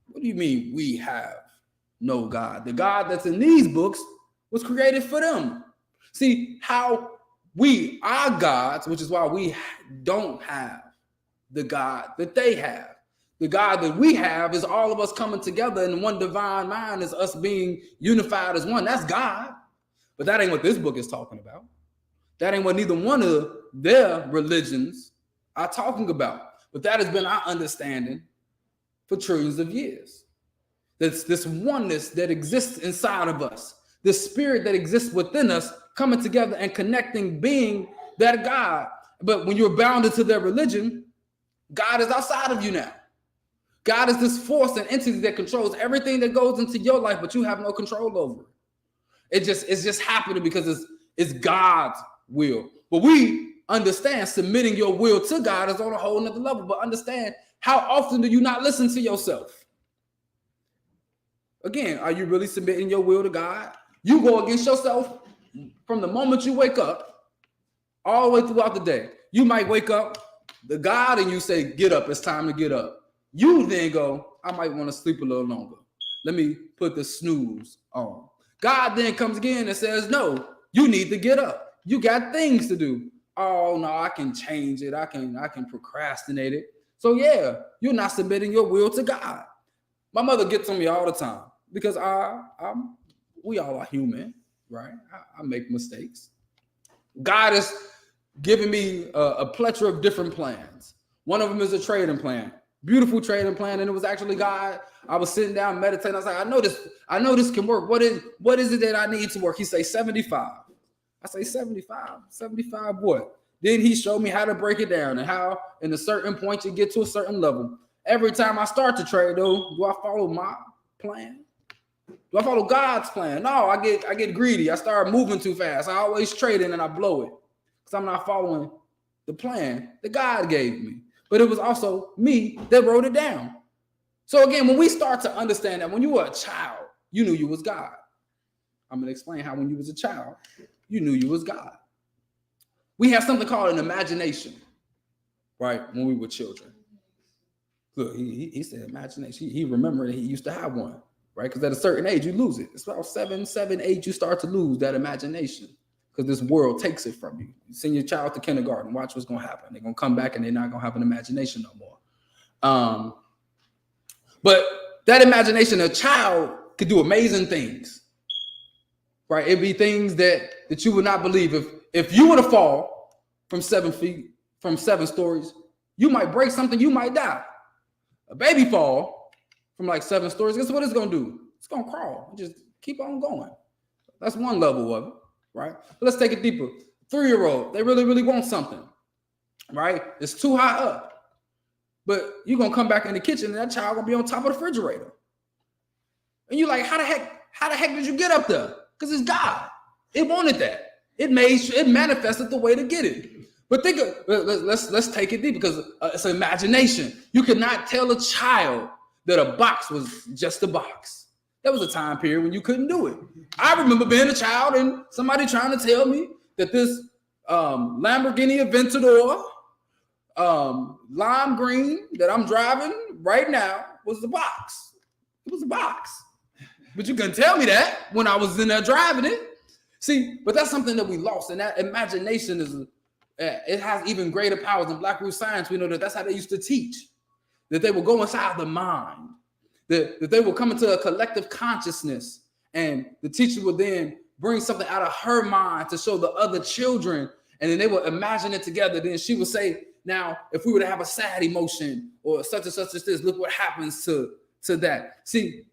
Speaker 7: What do you mean we have no God? The God that's in these books was created for them. See how we are gods, which is why we don't have the God that they have. The God that we have is all of us coming together in one divine mind, is us being unified as one. That's God. But that ain't what this book is talking about. That ain't what neither one of their religions are talking about. But that has been our understanding for trillions of years. That's this oneness that exists inside of us, this spirit that exists within us, coming together and connecting, being that God. But when you're bound into their religion, God is outside of you now. God is this force and entity that controls everything that goes into your life, but you have no control over it. It's just happening because it's God's will. But we understand submitting your will to God is on a whole nother level. But understand, how often do you not listen to yourself? Again, are you really submitting your will to God? You go against yourself from the moment you wake up all the way throughout the day. You might wake up, the God, and you say, get up, it's time to get up. You then go, I might want to sleep a little longer. Let me put the snooze on. God then comes again and says, no, you need to get up. You got things to do. Oh, no, I can change it. I can procrastinate it. So yeah, you're not submitting your will to God. My mother gets on me all the time because we all are human, right? I make mistakes. God has given me a plethora of different plans. One of them is a trading plan, beautiful trading plan, and it was actually God. I was sitting down meditating. I was like, I know this can work. What is it that I need to work? He say 75. I say 75 what? Then he showed me how to break it down and how in a certain point you get to a certain level. Every time I start to trade though, do I follow my plan? Do I follow God's plan? No, I get greedy. I start moving too fast. I always trade in and I blow it because I'm not following the plan that God gave me. But it was also me that wrote it down. So again, when we start to understand that when you were a child, you knew you was God. I'm going to explain how when you was a child, you knew you was God. We have something called an imagination, right? When we were children. Look, he said imagination. He remembered that he used to have one, right? Because at a certain age, you lose it. It's about 7, 8, you start to lose that imagination because this world takes it from you. You send your child to kindergarten, watch what's going to happen. They're going to come back and they're not going to have an imagination no more. But that imagination, a child could do amazing things, right? It'd be things that you would not believe. If you were to fall from 7 feet, from 7 stories, you might break something, you might die. A baby fall from like 7 stories, guess what it's gonna do? It's gonna crawl, just keep on going. That's one level of it, right? But let's take it deeper. 3-year-old, they really, really want something, right? It's too high up. But you're gonna come back in the kitchen and that child gonna be on top of the refrigerator. And you're like, how the heck did you get up there? Because it's God. It wanted that. It manifested the way to get it. But let's take it deep, because it's imagination. You could not tell a child that a box was just a box. There was a time period when you couldn't do it. I remember being a child and somebody trying to tell me that this Lamborghini Aventador lime green that I'm driving right now was a box. It was a box. But you couldn't tell me that when I was in there driving it. See, but that's something that we lost, and that imagination it has even greater powers. In Black Root Science, we know that that's how they used to teach, that they will go inside the mind, that they will come into a collective consciousness, and the teacher will then bring something out of her mind to show the other children, and then they will imagine it together. Then she will say, now, if we were to have a sad emotion or such and such as this, look what happens to that. See,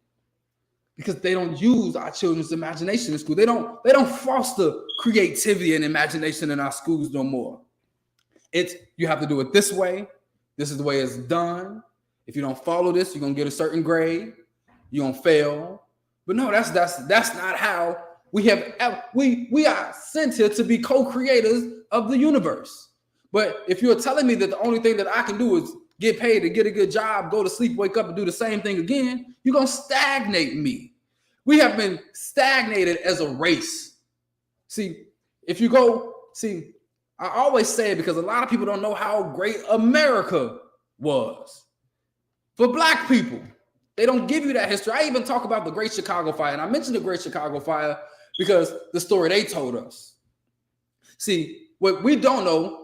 Speaker 7: because they don't use our children's imagination in school. They don't foster creativity and imagination in our schools no more. You have to do it this way. This is the way it's done. If you don't follow this, you're gonna get a certain grade. You're gonna fail. But no, that's not how we are sent here to be co-creators of the universe. But if you're telling me that the only thing that I can do is get paid and get a good job, go to sleep, wake up, and do the same thing again, you're going to stagnate me. We have been stagnated as a race. See, I always say it because a lot of people don't know how great America was. For Black people, they don't give you that history. I even talk about the Great Chicago Fire, and I mentioned the Great Chicago Fire because the story they told us. See, what we don't know,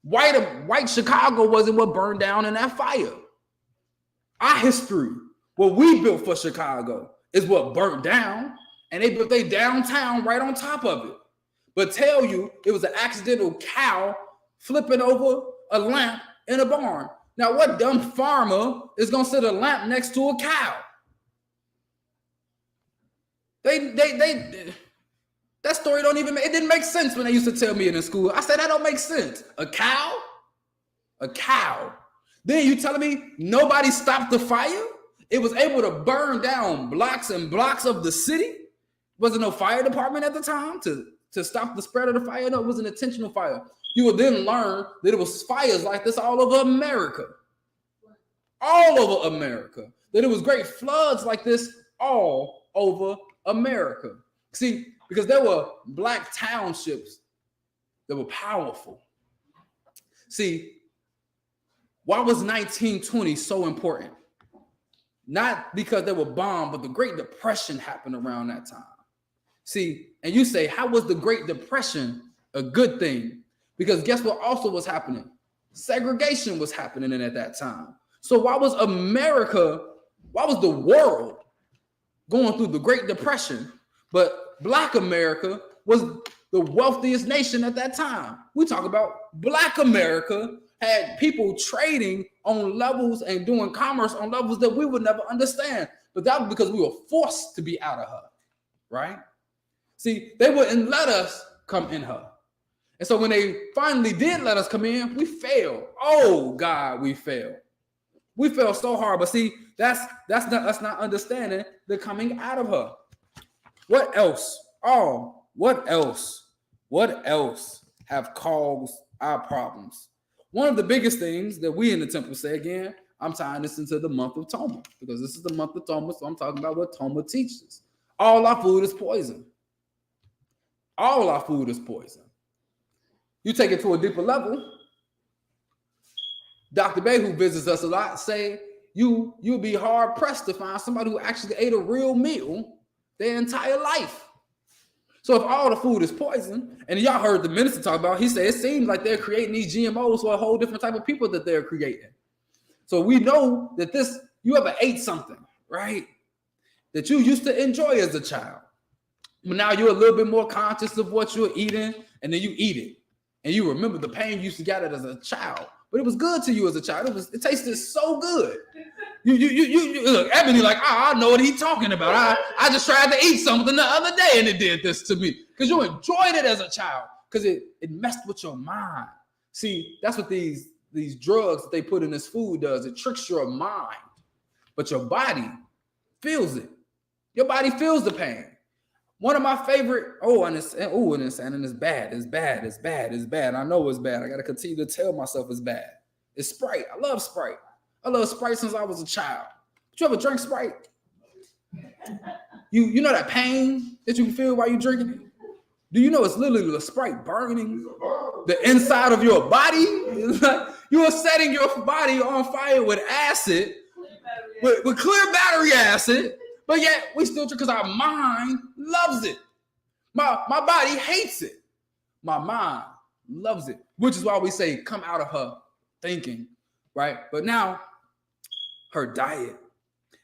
Speaker 7: white Chicago wasn't what burned down in that fire. Our history, what we built for Chicago, is what burnt down, and they built their downtown right on top of it. But tell you it was an accidental cow flipping over a lamp in a barn. Now, what dumb farmer is gonna set a lamp next to a cow? That story it didn't make sense when they used to tell me it in school. I said, that don't make sense. A cow? A cow. Then you telling me nobody stopped the fire? It was able to burn down blocks and blocks of the city? Wasn't no fire department at the time to stop the spread of the fire? No, it was an intentional fire. You will then learn that it was fires like this all over America. All over America. That it was great floods like this all over America. See, because there were Black townships that were powerful. See, why was 1920 so important? Not because they were bombed, but the Great Depression happened around that time. See, and you say, how was the Great Depression a good thing? Because guess what also was happening? Segregation was happening at that time. So why was the world going through the Great Depression, but Black America was the wealthiest nation at that time? We talk about Black America had people trading on levels and doing commerce on levels that we would never understand. But that was because we were forced to be out of her, right? See, they wouldn't let us come in her. And so when they finally did let us come in, we failed. Oh God, we failed. We fell so hard. But see, that's not understanding the coming out of her. What else? Oh, what else? What else have caused our problems? One of the biggest things that we in the temple say, again, I'm tying this into the month of Toma, because this is the month of Toma, so I'm talking about what Toma teaches. All our food is poison. All our food is poison. You take it to a deeper level. Dr. Bay, who visits us a lot, say you'll be hard pressed to find somebody who actually ate a real meal their entire life. So if all the food is poison, and y'all heard the minister talk about, he said it seems like they're creating these GMOs for a whole different type of people that they're creating. So we know that this, you ever ate something, right, that you used to enjoy as a child, but now you're a little bit more conscious of what you're eating, and then you eat it, and you remember the pain you used to get it as a child, but it was good to you as a child. It tasted so good. You look, Ebony like, I know what he's talking about. I just tried to eat something the other day and it did this to me. Because you enjoyed it as a child. Because it messed with your mind. See, that's what these drugs that they put in this food does. It tricks your mind. But your body feels it. Your body feels the pain. One of my favorite, and it's bad. It's bad. I know it's bad. I got to continue to tell myself it's bad. It's Sprite. I love Sprite. I love Sprite since I was a child. Did you ever drink Sprite? You know that pain that you feel while you're drinking it? Do you know it's literally the Sprite burning the inside of your body? You are setting your body on fire with acid, with clear battery acid, but yet we still drink because our mind loves it. My body hates it. My mind loves it, which is why we say come out of her thinking, right? But now her diet.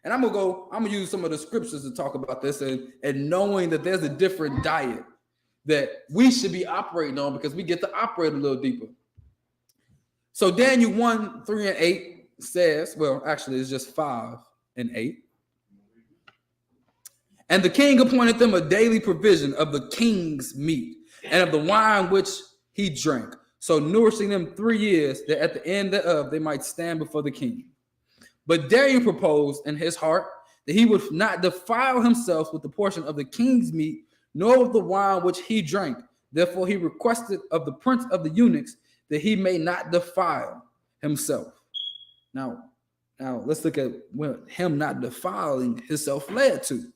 Speaker 7: And I'm gonna use some of the scriptures to talk about this and knowing that there's a different diet that we should be operating on because we get to operate a little deeper. So Daniel 1:3-8 says, well, actually it's just 5 and 8. And the king appointed them a daily provision of the king's meat and of the wine which he drank, so nourishing them 3 years, that at the end thereof they might stand before the king. But Daniel proposed in his heart that he would not defile himself with the portion of the king's meat, nor of the wine which he drank. Therefore he requested of the prince of the eunuchs that he may not defile himself. Now let's look at what him not defiling himself led to.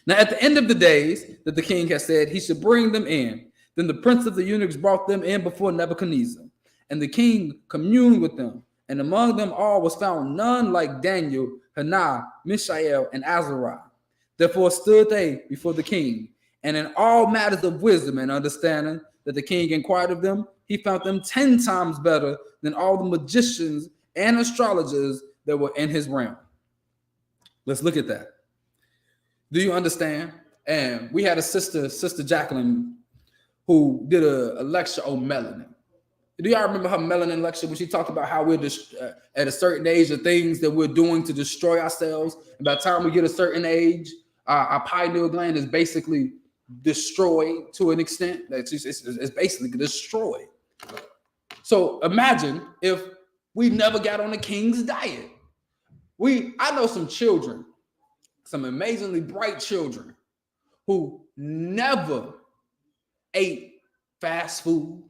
Speaker 7: Now at the end of the days that the king had said he should bring them in, then the prince of the eunuchs brought them in before Nebuchadnezzar, and the king communed with them. And among them all was found none like Daniel, Hananiah, Mishael, and Azariah. Therefore stood they before the king, and in all matters of wisdom and understanding that the king inquired of them, he found them 10 times better than all the magicians and astrologers that were in his realm. Let's look at that. Do you understand? And we had a sister Jacqueline, who did a lecture on melanin. Do y'all remember her melanin lecture when she talked about how we're at a certain age, the things that we're doing to destroy ourselves? And by the time we get a certain age, our pineal gland is basically destroyed to an extent. It's basically destroyed. So imagine if we never got on the king's diet. I know some children, some amazingly bright children who never ate fast food,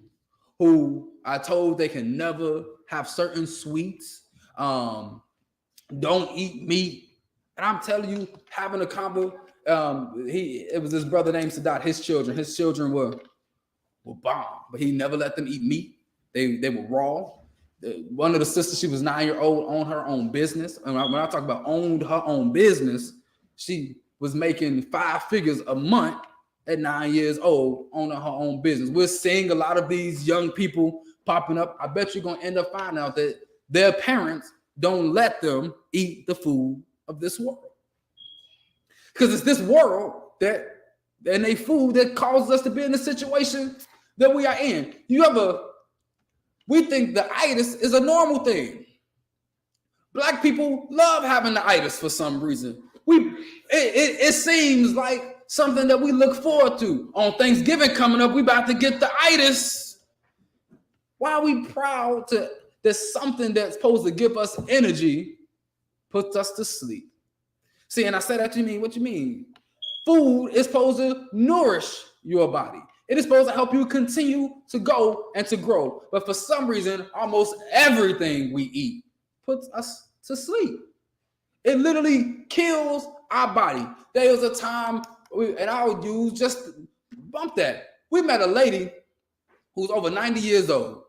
Speaker 7: who I told they can never have certain sweets, don't eat meat. And I'm telling you, having a combo, it was his brother named Sadat, his children were bomb, but he never let them eat meat. They were raw. One of the sisters, she was 9-year-old, owned her own business. And when I talk about owned her own business, she was making 5 figures a month at 9 years old, owning her own business. We're seeing a lot of these young people popping up. I bet you're going to end up finding out that their parents don't let them eat the food of this world. Because it's this world and a food that causes us to be in the situation that we are in. We think the itis is a normal thing. Black people love having the itis for some reason. It seems like something that we look forward to. On Thanksgiving coming up, we about to get the itis. Why are we proud that something that's supposed to give us energy puts us to sleep? See, and I said that to me, what you mean? Food is supposed to nourish your body. It is supposed to help you continue to go and to grow. But for some reason, almost everything we eat puts us to sleep. It literally kills our body. There was a time, and I'll use just bump that. We met a lady who's over 90 years old,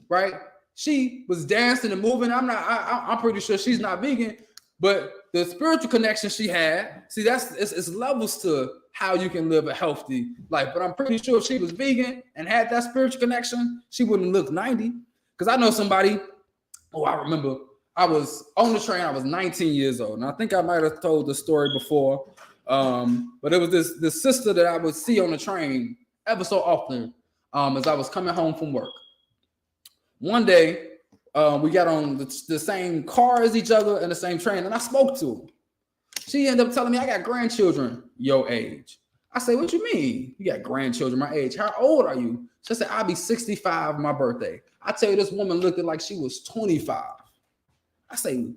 Speaker 7: right? She was dancing and moving. I'm pretty sure she's not vegan, but the spiritual connection she had, see, it's levels to how you can live a healthy life. But I'm pretty sure if she was vegan and had that spiritual connection, she wouldn't look 90. Because I know somebody, I I was on the train. I was 19 years old, and I think I might have told the story before. But it was this sister that I would see on the train ever so often as I was coming home from work. One day, we got on the same car as each other and the same train, and I spoke to her. She ended up telling me, I got grandchildren your age. I say, what you mean? You got grandchildren my age. How old are you? She said, I'll be 65 my birthday. I tell you, this woman looked like she was 25. I say,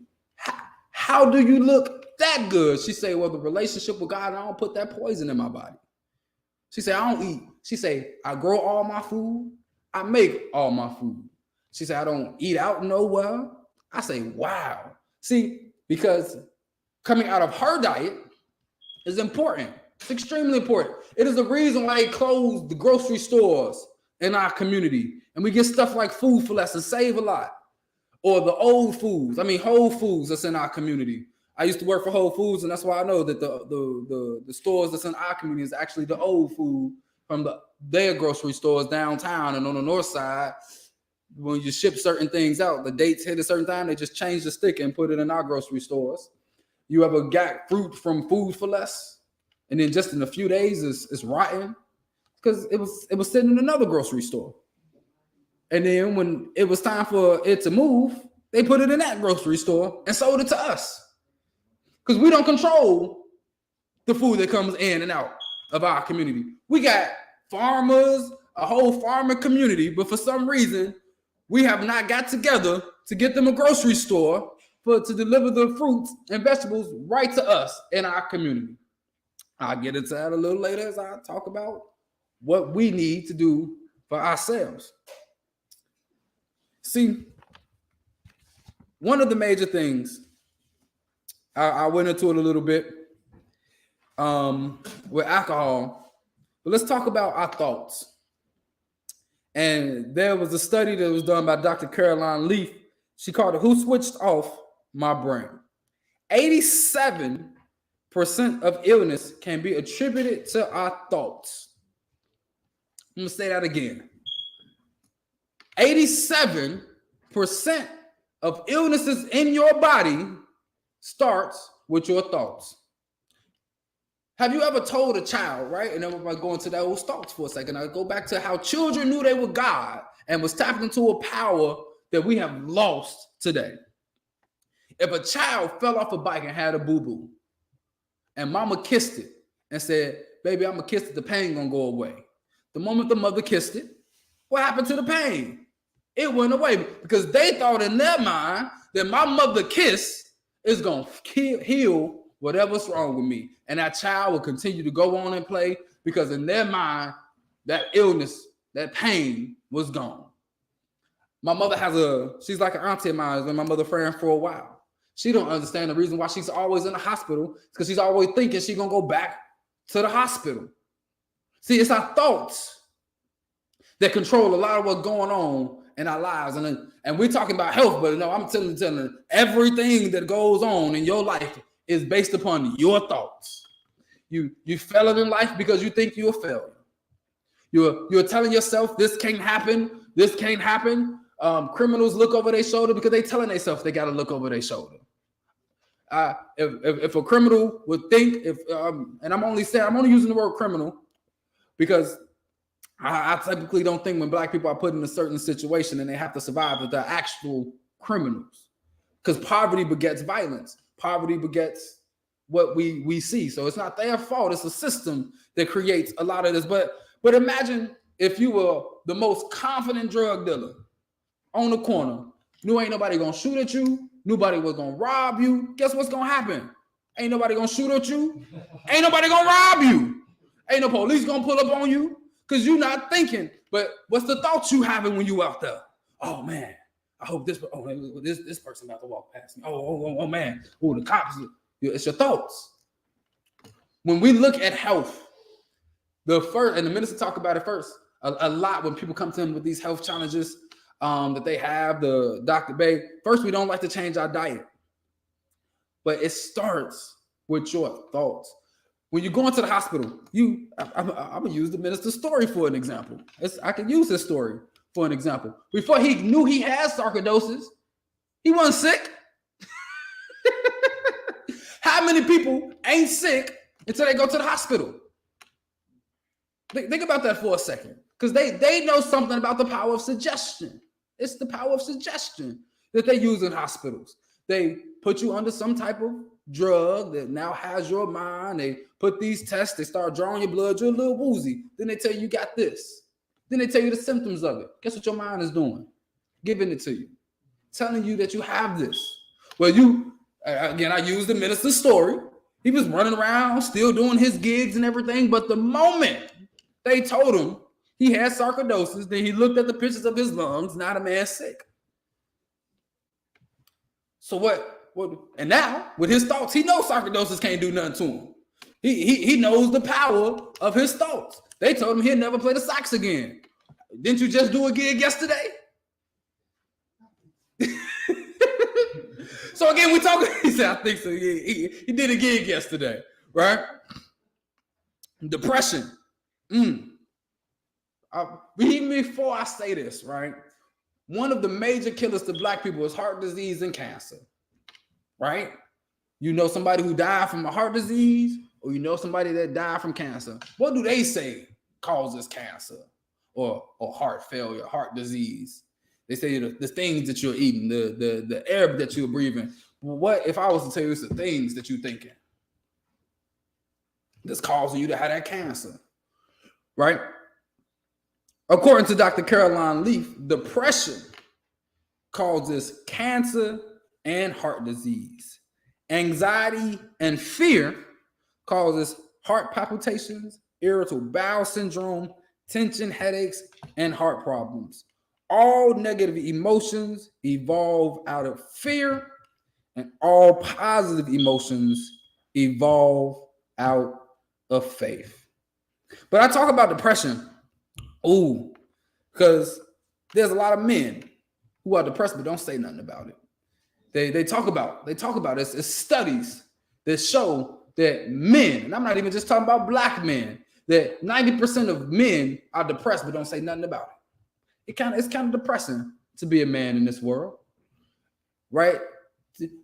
Speaker 7: how do you look that good? She said, well, the relationship with God, I don't put that poison in my body. She said, I don't eat. She said, I grow all my food. I make all my food. She said, I don't eat out nowhere. I say, wow. See, because coming out of her diet is important. It's extremely important. It is the reason why they closed the grocery stores in our community. And we get stuff like Food for Less and Save a Lot. Or the Whole Foods that's in our community. I used to work for Whole Foods, and that's why I know that the stores that's in our community is actually the old food from their grocery stores downtown and on the north side. When you ship certain things out, the dates hit a certain time, they just change the sticker and put it in our grocery stores. You ever got fruit from Food for Less, and then just in a few days it's rotten because it was sitting in another grocery store. And then when it was time for it to move, they put it in that grocery store and sold it to us. Because we don't control the food that comes in and out of our community. We got farmers, a whole farmer community, but for some reason, we have not got together to get them a grocery store to deliver the fruits and vegetables right to us in our community. I'll get into that a little later as I talk about what we need to do for ourselves. See, one of the major things, I went into it a little bit with alcohol, but let's talk about our thoughts. And there was a study that was done by Dr. Caroline Leaf. She called it Who Switched Off My Brain? 87% of illness can be attributed to our thoughts. I'm going to say that again. 87% of illnesses in your body starts with your thoughts. Have you ever told a child, right? And then we're going to those thoughts for a second. I go back to how children knew they were God and was tapped into a power that we have lost today. If a child fell off a bike and had a boo-boo, and mama kissed it and said, baby, I'm going to kiss it, the pain going to go away. The moment the mother kissed it, what happened to the pain? It went away because they thought in their mind that my mother kiss is going to heal whatever's wrong with me. And that child will continue to go on and play because in their mind, that illness, that pain was gone. My mother she's like an auntie of mine. Has been my mother friend for a while. She don't understand the reason why she's always in the hospital because she's always thinking she's going to go back to the hospital. See, it's our thoughts that control a lot of what's going on in our lives. And we're talking about health, but no, I'm telling you, everything that goes on in your life is based upon your thoughts. You failed in life because you think you're a failure. You're telling yourself this can't happen, this can't happen. Criminals look over their shoulder because they're telling themselves they got to look over their shoulder. If a criminal would think, and I'm only using the word criminal because I typically don't think when Black people are put in a certain situation and they have to survive that they're actual criminals. Because poverty begets violence. Poverty begets what we see. So it's not their fault. It's a system that creates a lot of this. But imagine if you were the most confident drug dealer on the corner. Knew ain't nobody going to shoot at you. Nobody was going to rob you. Guess what's going to happen? Ain't nobody going to shoot at you. Ain't nobody going to rob you. Ain't no police going to pull up on you. Because you're not thinking, but what's the thoughts you having when you out there? Oh man, I hope this person about to walk past me. Oh man, the cops. It's your thoughts. When we look at health, the minister talk about it first a lot when people come to him with these health challenges that they have. The Dr. Bay, first we don't like to change our diet, but it starts with your thoughts. When you go into the hospital, I'm gonna use the minister's story for an example. I can use his story for an example. Before he knew he had sarcoidosis, he wasn't sick. how many people ain't sick until they go to the hospital? Think about that for a second, because they know something about the power of suggestion. It's the power of suggestion that they use in hospitals. They put you under some type of drug that now has your mind. They put these tests, they start drawing your blood, you're a little woozy. Then they tell you got this. Then they tell you the symptoms of it. Guess what your mind is doing? Giving it to you. Telling you that you have this. Well, again, I use the minister's story. He was running around, still doing his gigs and everything, but the moment they told him he had sarcoidosis, then he looked at the pictures of his lungs, now the man's sick. So what? And now, with his thoughts, he knows sarcoidosis can't do nothing to him. He knows the power of his thoughts. They told him he'll never play the Sox again. Didn't you just do a gig yesterday? So again, we talking. He said, I think so. He did a gig yesterday, right? Depression. Even before I say this, right? One of the major killers to Black people is heart disease and cancer, right? You know somebody who died from a heart disease, or you know somebody that died from cancer. What do they say causes cancer or heart failure, heart disease? They say the things that you're eating, the air that you're breathing. Well, what if I was to tell you it's the things that you're thinking that's causing you to have that cancer, right? According to Dr. Caroline Leaf, depression causes cancer and heart disease. Anxiety and fear causes heart palpitations, irritable bowel syndrome, tension, headaches, and heart problems. All negative emotions evolve out of fear, and all positive emotions evolve out of faith. But I talk about depression, because there's a lot of men who are depressed but don't say nothing about it. They talk about it. It's studies that show that men, and I'm not even just talking about Black men, that 90% of men are depressed but don't say nothing about it. It's kind of depressing to be a man in this world, right?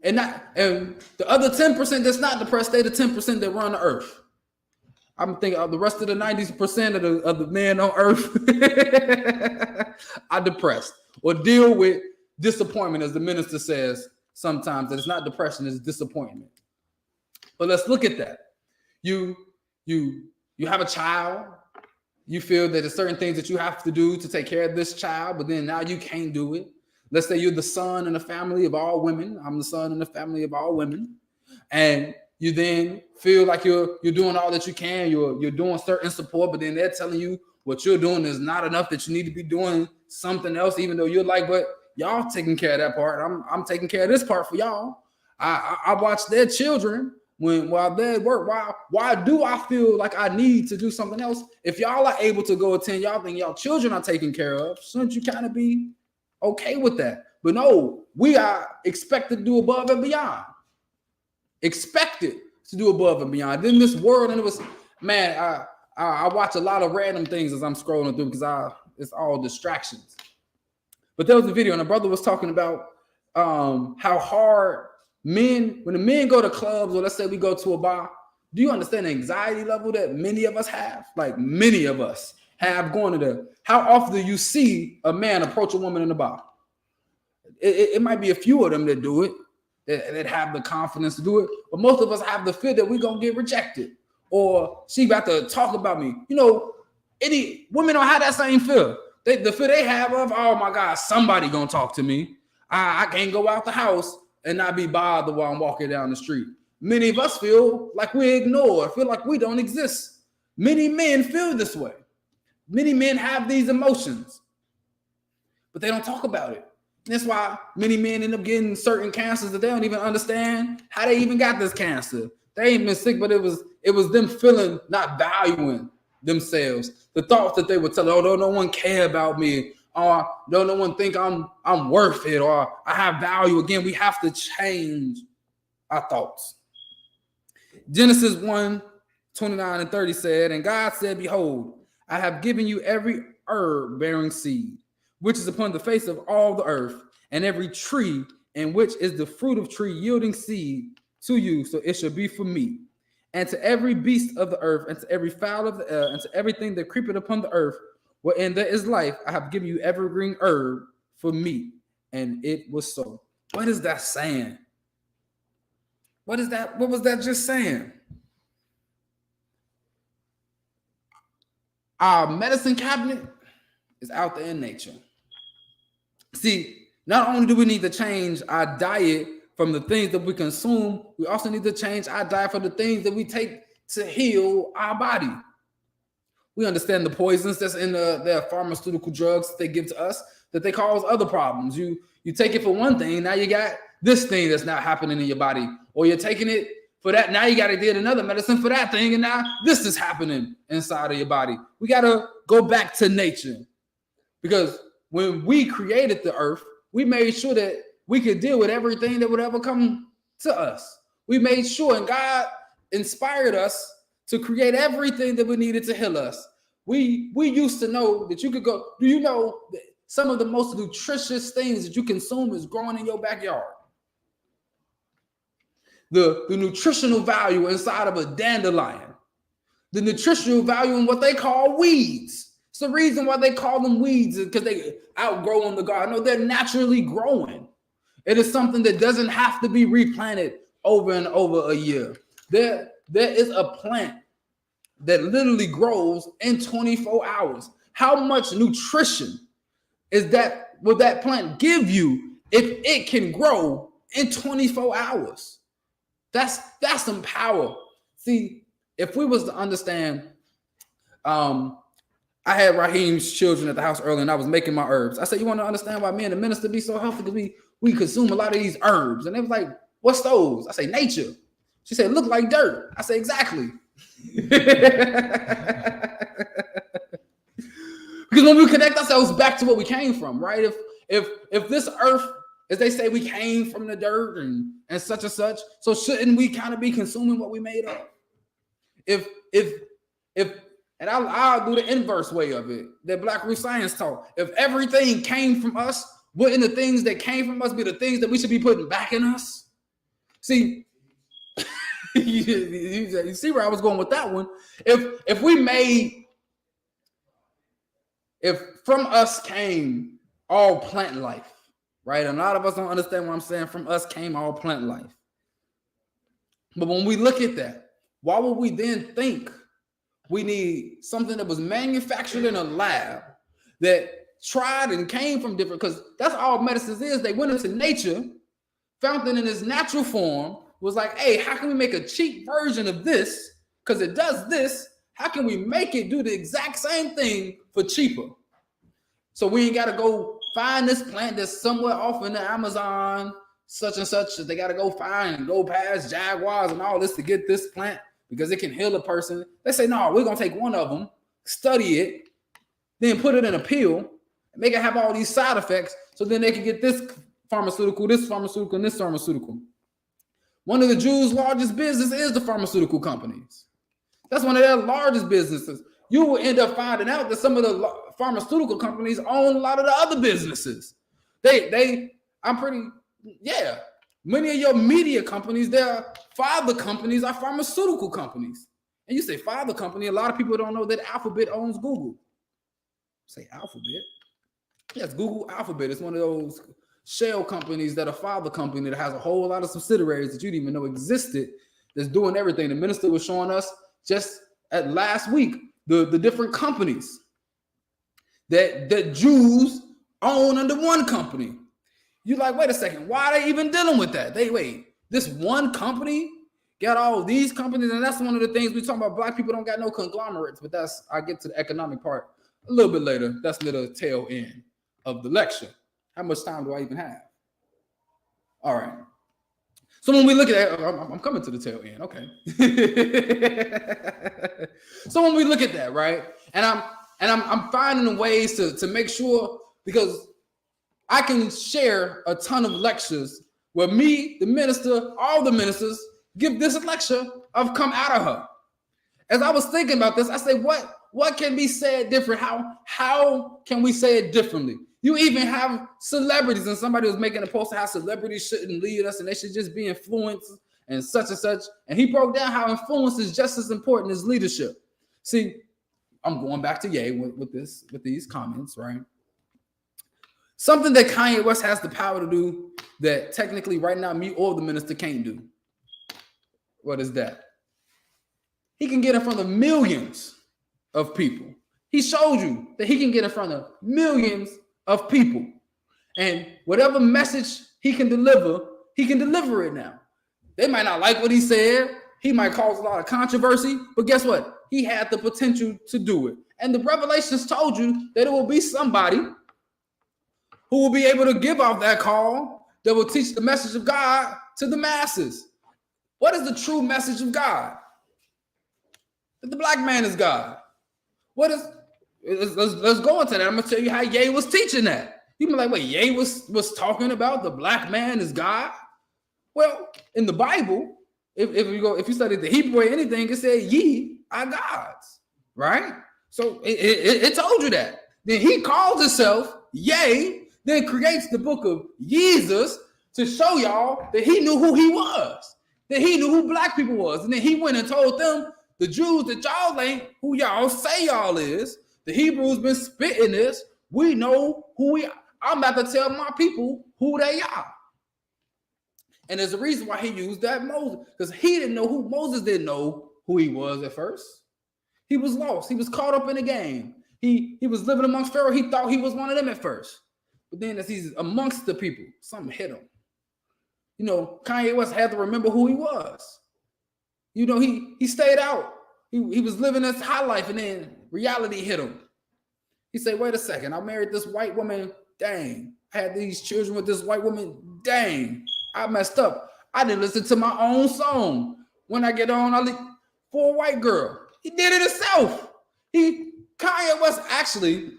Speaker 7: And the other 10% that's not depressed, they're the 10% that run the earth. I'm thinking of the rest of the 90% of the men on earth are depressed or deal with disappointment, as the minister says sometimes, that it's not depression, it's disappointment. But let's look at that. You have a child. You feel that there's certain things that you have to do to take care of this child, but then now you can't do it. Let's say you're the son in the family of all women. I'm the son in the family of all women. And you then feel like you're doing all that you can. You're doing certain support, but then they're telling you what you're doing is not enough, that you need to be doing something else, even though you're like, but y'all taking care of that part. I'm taking care of this part for y'all. I watch their children while they work. Why do I feel like I need to do something else? If y'all are able to go attend, y'all think y'all children are taken care of, shouldn't you kind of be okay with that? But no, we are expected to do above and beyond. Expected to do above and beyond. In this world, and it was, man, I watch a lot of random things as I'm scrolling through because it's all distractions. But there was a video and a brother was talking about how hard when the men go to clubs, or let's say we go to a bar, do you understand the anxiety level that many of us have? Like many of us have going to the, how often do you see a man approach a woman in the bar? It might be a few of them that do it, that have the confidence to do it, but most of us have the fear that we're going to get rejected, or she about to talk about me. You know, any women don't have that same fear. The fear they have of, oh my God, somebody going to talk to me. I can't go out the house and not be bothered while I'm walking down the street. Many of us feel like we're ignored, feel like we don't exist. Many men feel this way. Many men have these emotions, but they don't talk about it. And that's why many men end up getting certain cancers that they don't even understand how they even got this cancer. They ain't been sick, but it was them feeling not valuing themselves. The thoughts that they would tell, oh, no one care about me, or no one think I'm worth it, or I have value. Again, we have to change our thoughts. Genesis 1:29-30 said, and God said, behold, I have given you every herb bearing seed, which is upon the face of all the earth, and every tree in which is the fruit of tree yielding seed, to you, so it shall be for me. And to every beast of the earth, and to every fowl of the air, and to everything that creepeth upon the earth, wherein there is life, I have given you every green herb for meat. And it was so. What is that saying? What is that? What was that just saying? Our medicine cabinet is out there in nature. See, not only do we need to change our diet from the things that we consume, we also need to change our diet for the things that we take to heal our body. We understand the poisons that's in the pharmaceutical drugs that they give to us, that they cause other problems. You take it for one thing, now you got this thing that's not happening in your body. Or you're taking it for that, now you got to get another medicine for that thing, and now this is happening inside of your body. We got to go back to nature. Because when we created the earth, we made sure that we could deal with everything that would ever come to us. We made sure, and God inspired us to create everything that we needed to heal us. We used to know that you could go, do you know that some of the most nutritious things that you consume is growing in your backyard? The nutritional value inside of a dandelion, the nutritional value in what they call weeds. It's the reason why they call them weeds, because they outgrow in the garden. No, they're naturally growing. It is something that doesn't have to be replanted over and over a year. There is a plant that literally grows in 24 hours. How much nutrition is that? Will that plant give you if it can grow in 24 hours? That's some power. See, if we was to understand, I had Raheem's children at the house earlier, and I was making my herbs. I said, you want to understand why me and the minister be so healthy? Because we consume a lot of these herbs. And they was like, what's those? I say, nature. She said, look like dirt. I say, exactly. Because when we connect ourselves back to what we came from, right? If this earth, as they say, we came from the dirt and such and such, so shouldn't we kind of be consuming what we made of? And I'll do the inverse way of it that Black Root Science taught. If everything came from us, wouldn't the things that came from us be the things that we should be putting back in us? See, you see where I was going with that one. If from us came all plant life, right? And a lot of us don't understand what I'm saying. From us came all plant life. But when we look at that, why would we then think we need something that was manufactured in a lab that tried and came from different, because that's all medicine is. They went into nature, found it in its natural form, was like, hey, how can we make a cheap version of this? Because it does this. How can we make it do the exact same thing for cheaper? So we ain't got to go find this plant that's somewhere off in the Amazon, such and such. They got to go find and go past Jaguars and all this to get this plant because it can heal a person. They say, no, we're going to take one of them, study it, then put it in a pill, and make it have all these side effects so then they can get this pharmaceutical, and this pharmaceutical. One of the Jews' largest business is the pharmaceutical companies. That's one of their largest businesses. You will end up finding out that some of the pharmaceutical companies own a lot of the other businesses. Many of your media companies, their father companies are pharmaceutical companies. And you say father company, a lot of people don't know that Alphabet owns Google. Say Alphabet? Yes, Google Alphabet. It's one of those shell companies that are father company that has a whole lot of subsidiaries that you didn't even know existed, that's doing everything. The minister was showing us just at last week the different companies that Jews own under one company. You're like, wait a second, why are they even dealing with that? This one company got all these companies, and that's one of the things we talk about. Black people don't got no conglomerates, but I get to the economic part a little bit later. That's near the tail end of the lecture. How much time do I even have? All right. So when we look at that, I'm coming to the tail end. Okay. So when we look at that, right, and I'm finding ways to make sure, because I can share a ton of lectures where me, the minister, all the ministers give this lecture of come out of her. As I was thinking about this, I say, what can be said different? How can we say it differently? You even have celebrities, and somebody was making a post how celebrities shouldn't lead us and they should just be influenced and such, and he broke down how influence is just as important as leadership. See, I'm going back to Ye with these comments, right? Something that Kanye West has the power to do that technically right now me or the minister can't do. What is that? He can get in front of millions of people. He showed you that he can get in front of millions of people. And whatever message he can deliver it now. They might not like what he said. He might cause a lot of controversy, but guess what? He had the potential to do it. And the Revelations told you that it will be somebody who will be able to give off that call that will teach the message of God to the masses. What is the true message of God? That the black man is God. What is, let's go into that. I'm going to tell you how Ye was teaching that. You be like, wait, Ye was talking about the black man is God? Well, in the Bible, if you study the Hebrew or anything, it said ye are gods, right? So it told you that. Then he calls himself Ye, then creates the book of Jesus to show y'all that he knew who he was, that he knew who black people was. And then he went and told them, the Jews that y'all ain't who y'all say y'all is, the Hebrews been spitting this, we know who we are. I'm about to tell my people who they are. And there's a reason why he used that Moses, because Moses didn't know who he was at first. He was lost. He was caught up in the game. He was living amongst Pharaoh. He thought he was one of them at first. But then as he's amongst the people, something hit him. You know, Kanye West had to remember who he was. You know, he stayed out. He was living this high life, and then reality hit him. He said, wait a second, I married this white woman. Dang. I had these children with this white woman. Dang. I messed up. I didn't listen to my own song. When I get on, I look for a white girl. He did it himself. Kanye West actually,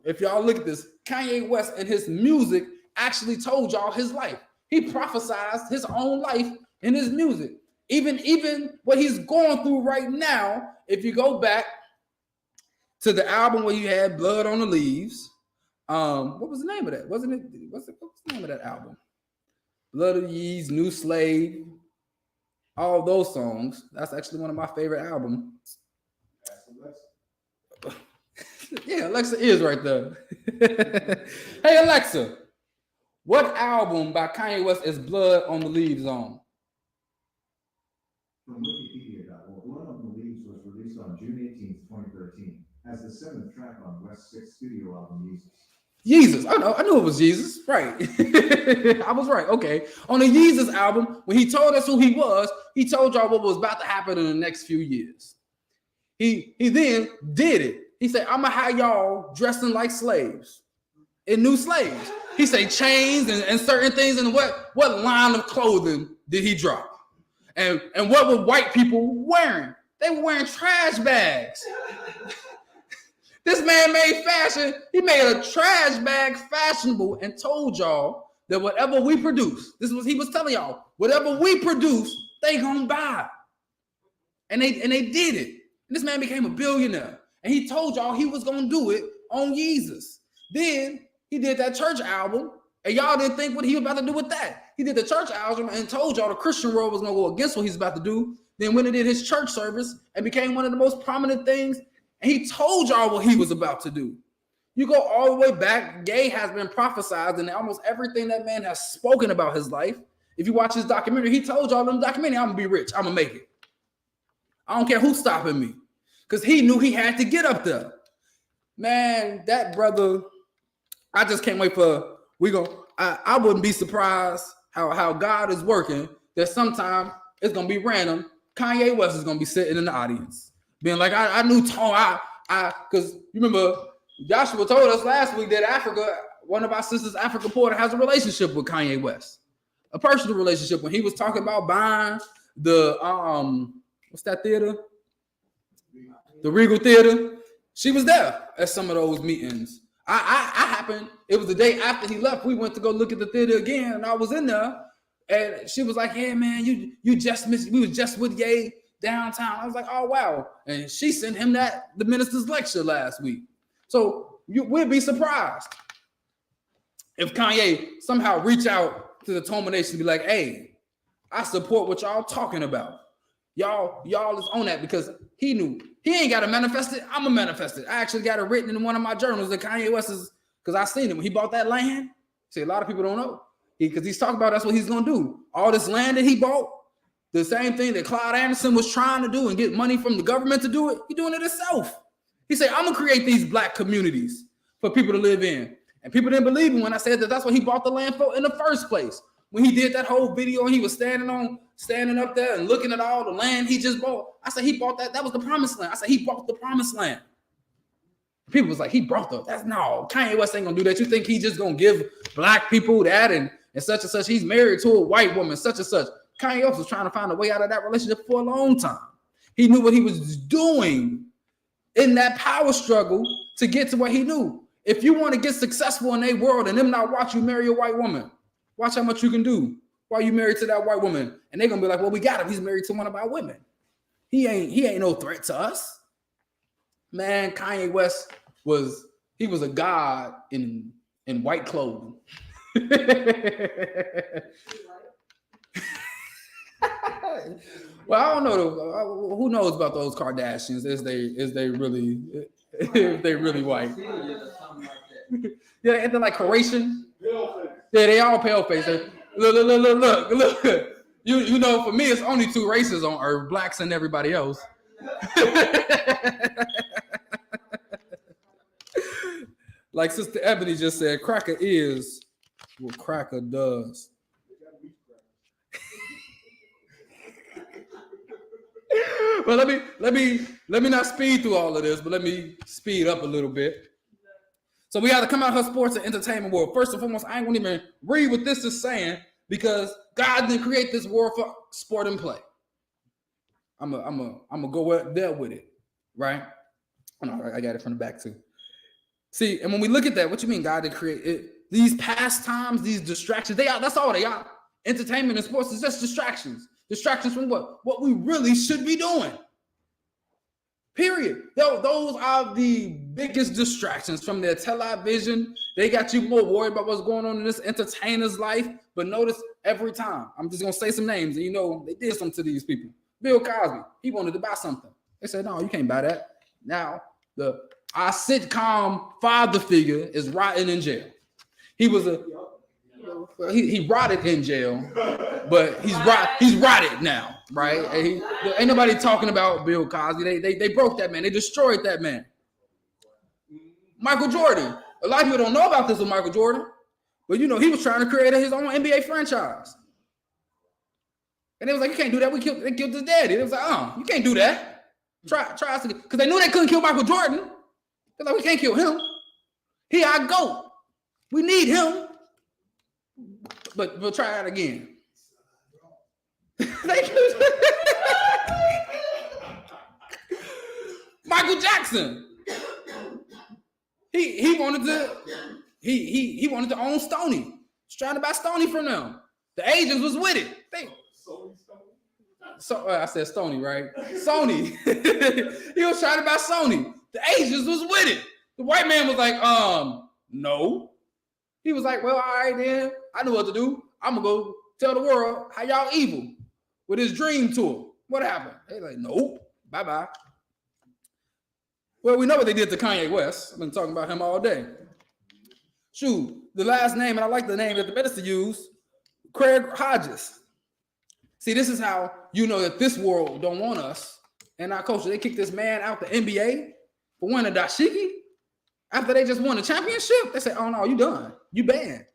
Speaker 7: if y'all look at this, Kanye West and his music actually told y'all his life. He prophesied his own life in his music. Even what he's going through right now, if you go back to the album where you had Blood on the Leaves, what was the name of that? What's the name of that album? Blood of Ye's, New Slave, all those songs. That's actually one of my favorite albums. Yeah, Alexa is right there. Hey, Alexa, what album by Kanye West is Blood on the Leaves on?
Speaker 8: From Wikipedia.org, Blood on the Leaves was released on June 18th, 2013, as the 7th track on West's 6th studio album,
Speaker 7: Jesus. I knew it was Jesus. Right. I was right. Okay. On the Jesus album, when he told us who he was, he told y'all what was about to happen in the next few years. He then did it. He said, I'm going to have y'all dressing like slaves and new slaves. He said chains and certain things. And what line of clothing did he drop? And what were white people wearing? They were wearing trash bags. This man made fashion. He made a trash bag fashionable and told y'all that whatever we produce, this was he was telling y'all, whatever we produce, they gonna buy. And they did it. And this man became a billionaire. And he told y'all he was gonna do it on Jesus. Then he did that church album, and y'all didn't think what he was about to do with that. He did the church album and told y'all the Christian world was gonna go against what he's about to do. Then when he did his church service and became one of the most prominent things, and he told y'all what he was about to do. You go all the way back, Ye has been prophesied in almost everything that man has spoken about his life. If you watch his documentary, he told y'all in the documentary, I'm gonna be rich, I'm gonna make it. I don't care who's stopping me. Because he knew he had to get up there. Man, that brother, I just can't wait for, I wouldn't be surprised how God is working, that sometime it's gonna be random. Kanye West is gonna be sitting in the audience. Being like, I knew Toma, because you remember Joshua told us last week that Africa, one of our sisters, Africa Porter, has a relationship with Kanye West, a personal relationship. When he was talking about buying the what's that theater? The Regal Theater. She was there at some of those meetings. I happened. It was the day after he left. We went to go look at the theater again, and I was in there, and she was like, "Yeah, man, you just missed. We was just with Ye downtown." I was like, "Oh wow!" And she sent him the minister's lecture last week. So we'll be surprised if Kanye somehow reach out to the Toma Nation and be like, "Hey, I support what y'all talking about. Y'all is on that because he knew he ain't got to manifest it. I'm gonna manifest it. I actually got it written in one of my journals that Kanye West is, because I seen it when he bought that land. See, a lot of people don't know because he's talking about that's what he's gonna do. All this land that he bought, the same thing that Clyde Anderson was trying to do and get money from the government to do it. He doing it himself. He said, "I'm gonna create these black communities for people to live in," and people didn't believe me when I said that. That's what he bought the land for in the first place. When he did that whole video and he was standing up there and looking at all the land he just bought. I said, he bought that. That was the promised land. I said, he bought the promised land. People was like, he brought that's no, Kanye West ain't gonna do that. You think he just gonna give black people that and such and such? He's married to a white woman, such and such. Kanye West was trying to find a way out of that relationship for a long time. He knew what he was doing in that power struggle to get to what he knew. If you want to get successful in a world and them not watch you marry a white woman, watch how much you can do while you married to that white woman. And they're gonna be like, well, we got him. He's married to one of our women. He ain't no threat to us. Man, Kanye West was a god in white clothing. Well, I don't know. Who knows about those Kardashians? Is they really if they really white? Yeah, they're like Croatian. Yeah, they all pale face. Look. You know, for me, it's only two races on earth: blacks and everybody else. Like Sister Ebony just said, cracker is what cracker does. Well, let me not speed through all of this, but let me speed up a little bit. So we got to come out of her sports and entertainment world. First and foremost, I ain't gonna even read what this is saying because God didn't create this world for sport and play. I'm gonna go there with it, right? Oh, no, I got it from the back too. See, and when we look at that, what you mean God didn't create it? These pastimes, these distractions, that's all they are. Entertainment and sports is just distractions. Distractions from what? What we really should be doing. Period. Those are the biggest distractions from their television. They got you more worried about what's going on in this entertainer's life. But notice every time, I'm just going to say some names, and you know, they did something to these people. Bill Cosby, he wanted to buy something. They said, no, you can't buy that. Now, our sitcom father figure is rotting in jail. He was he rotted in jail, but he's rotted now, right? Ain't nobody talking about Bill Cosby. They broke that man. They destroyed that man. Michael Jordan. A lot of people don't know about this with Michael Jordan, but you know he was trying to create his own NBA franchise, and they was like, "You can't do that. They killed his daddy." They was like, you can't do that. Try because they knew they couldn't kill Michael Jordan. They're like, we can't kill him. He our GOAT. We need him. But we'll try it again. Michael Jackson. He wanted to own Stoney. He's trying to buy Stoney from them. The agents was with it. So I said Stoney, right? Sony. He was trying to buy Sony. The agents was with it. The white man was like, no. He was like, well, all right then. I know what to do. I'm gonna go tell the world how y'all evil with his dream tour. What happened? They like, nope. Bye-bye. Well, we know what they did to Kanye West. I've been talking about him all day. Shoot, the last name, and I like the name that the minister used, Craig Hodges. See, this is how you know that this world don't want us and our culture. They kicked this man out the NBA for winning a dashiki after they just won a championship. They said, oh no, you done. You banned.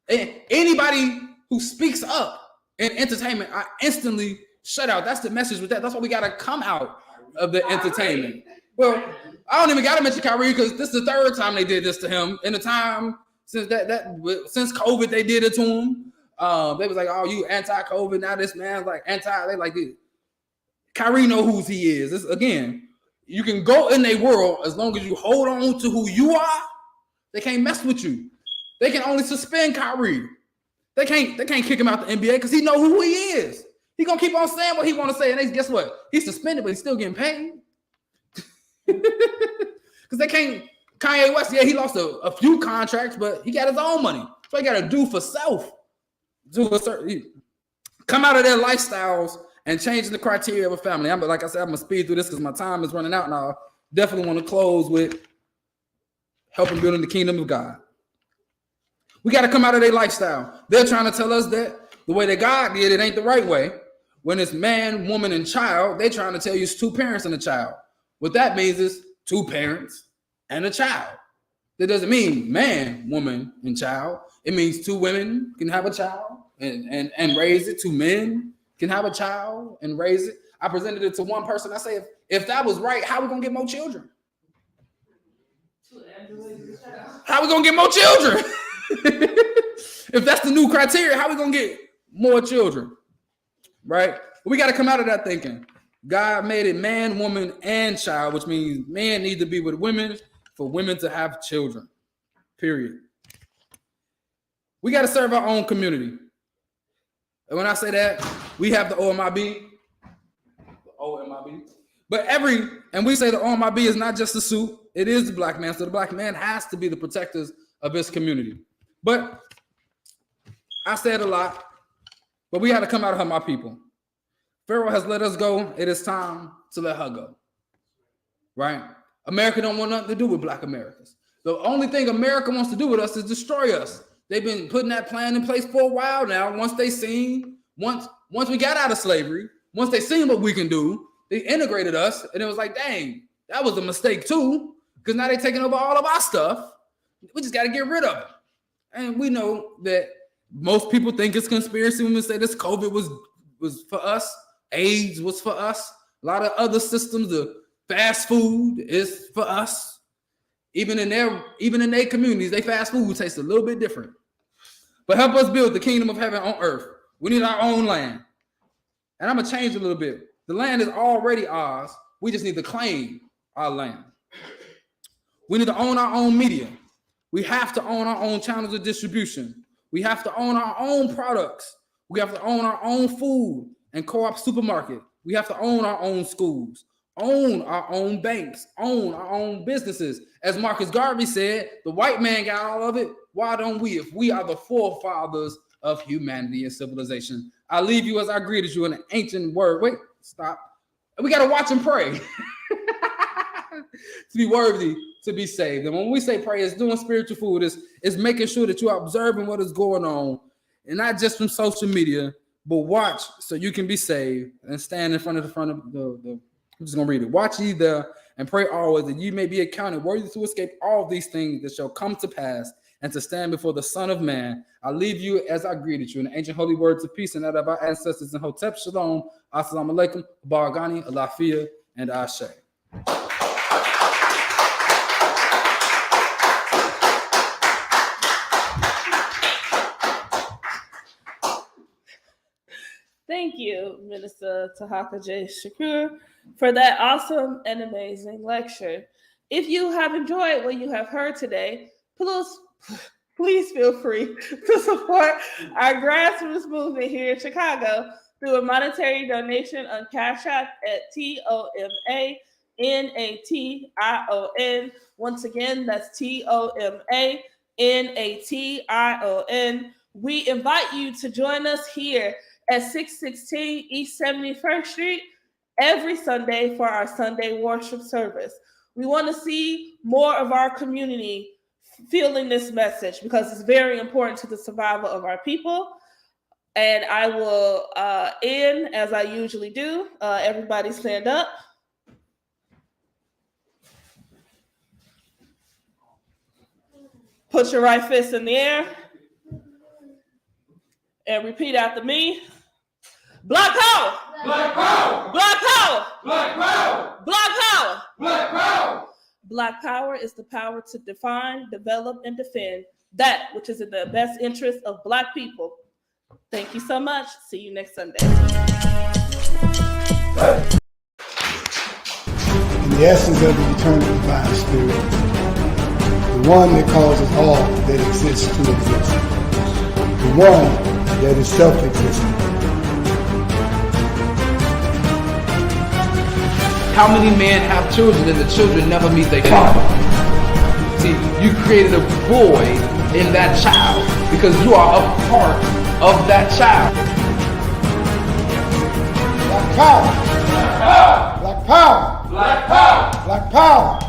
Speaker 7: And anybody who speaks up in entertainment, I instantly shut out. That's the message with that. That's why we got to come out of the entertainment. Well, I don't even got to mention Kyrie because this is the third time they did this to him. In the time since since COVID, they did it to him. They was like, oh, you anti-COVID. Now this man's like anti. They like this. Kyrie know who he is. This, again, you can go in their world as long as you hold on to who you are. They can't mess with you. They can only suspend Kyrie. They can't kick him out the NBA because he know who he is. He gonna keep on saying what he want to say, and guess what? He's suspended, but he's still getting paid. Because they can't. Kanye West, yeah, he lost a few contracts, but he got his own money. So he got to do for self. come out of their lifestyles and changing the criteria of a family. Like I said, I'm gonna speed through this because my time is running out, and I definitely want to close with helping building the kingdom of God. We got to come out of their lifestyle. They're trying to tell us that the way that God did it ain't the right way. When it's man, woman, and child, they're trying to tell you it's two parents and a child. What that means is two parents and a child. That doesn't mean man, woman, and child. It means two women can have a child and raise it. Two men can have a child and raise it. I presented it to one person. I say, if that was right, how are we going to get more children? How are we going to get more children? If that's the new criteria, how are we going to get more children? Right? We got to come out of that thinking. God made it man, woman, and child, which means men need to be with women for women to have children. Period. We got to serve our own community. And when I say that, we have the OMIB. But and we say the OMIB is not just a suit, it is the black man. So the black man has to be the protectors of his community. But I said a lot, but we had to come out of her, my people. Pharaoh has let us go. It is time to let her go. Right? America don't want nothing to do with black Americans. The only thing America wants to do with us is destroy us. They've been putting that plan in place for a while now. Once we got out of slavery, once they seen what we can do, they integrated us, and it was like, dang, that was a mistake too, because now they're taking over all of our stuff. We just got to get rid of it. And we know that most people think it's conspiracy when we say this COVID was for us, AIDS was for us, a lot of other systems, the fast food is for us. Even in their communities, they fast food tastes a little bit different. But help us build the kingdom of heaven on earth. We need our own land. And I'm going to change a little bit. The land is already ours. We just need to claim our land. We need to own our own media. We have to own our own channels of distribution. We have to own our own products. We have to own our own food and co-op supermarket. We have to own our own schools, own our own banks, own our own businesses. As Marcus Garvey said, the white man got all of it. Why don't we, if we are the forefathers of humanity and civilization? I leave you as I greeted you in an ancient word. Wait, stop. We got to watch and pray to be worthy to be saved. And when we say pray, it's doing spiritual food. It's making sure that you are observing what is going on, and not just from social media, but watch so you can be saved and stand in front of the I'm just going to read it. Watch ye there and pray always that you may be accounted worthy to escape all these things that shall come to pass and to stand before the Son of Man. I leave you as I greeted you in the ancient holy words of peace and that of our ancestors in Hotep Shalom, Assalamu alaikum, Baragani, Alafia, and Ashe.
Speaker 6: Thank you, Minister Taharka J. Shakur, for that awesome and amazing lecture. If you have enjoyed what you have heard today, please feel free to support our grassroots movement here in Chicago through a monetary donation on Cash App at TOMANATION. Once again, that's TOMANATION. We invite you to join us here at 616 East 71st Street every Sunday for our Sunday worship service. We want to see more of our community feeling this message because it's very important to the survival of our people. And I will end as I usually do. Everybody stand up. Put your right fist in the air and repeat after me. Black power!
Speaker 1: Black power!
Speaker 6: Black power!
Speaker 1: Black power!
Speaker 6: Black power!
Speaker 1: Black power!
Speaker 6: Black power is the power to define, develop, and defend that which is in the best interest of Black people. Thank you so much. See you next Sunday.
Speaker 4: In the essence of the eternal divine spirit, the one that causes all that exists to exist, the one that is self-existent.
Speaker 7: How many men have children and the children never meet their father? See, you created a void in that child because you are a part of that child.
Speaker 4: Black power. Black power.
Speaker 1: Black power.
Speaker 4: Black power.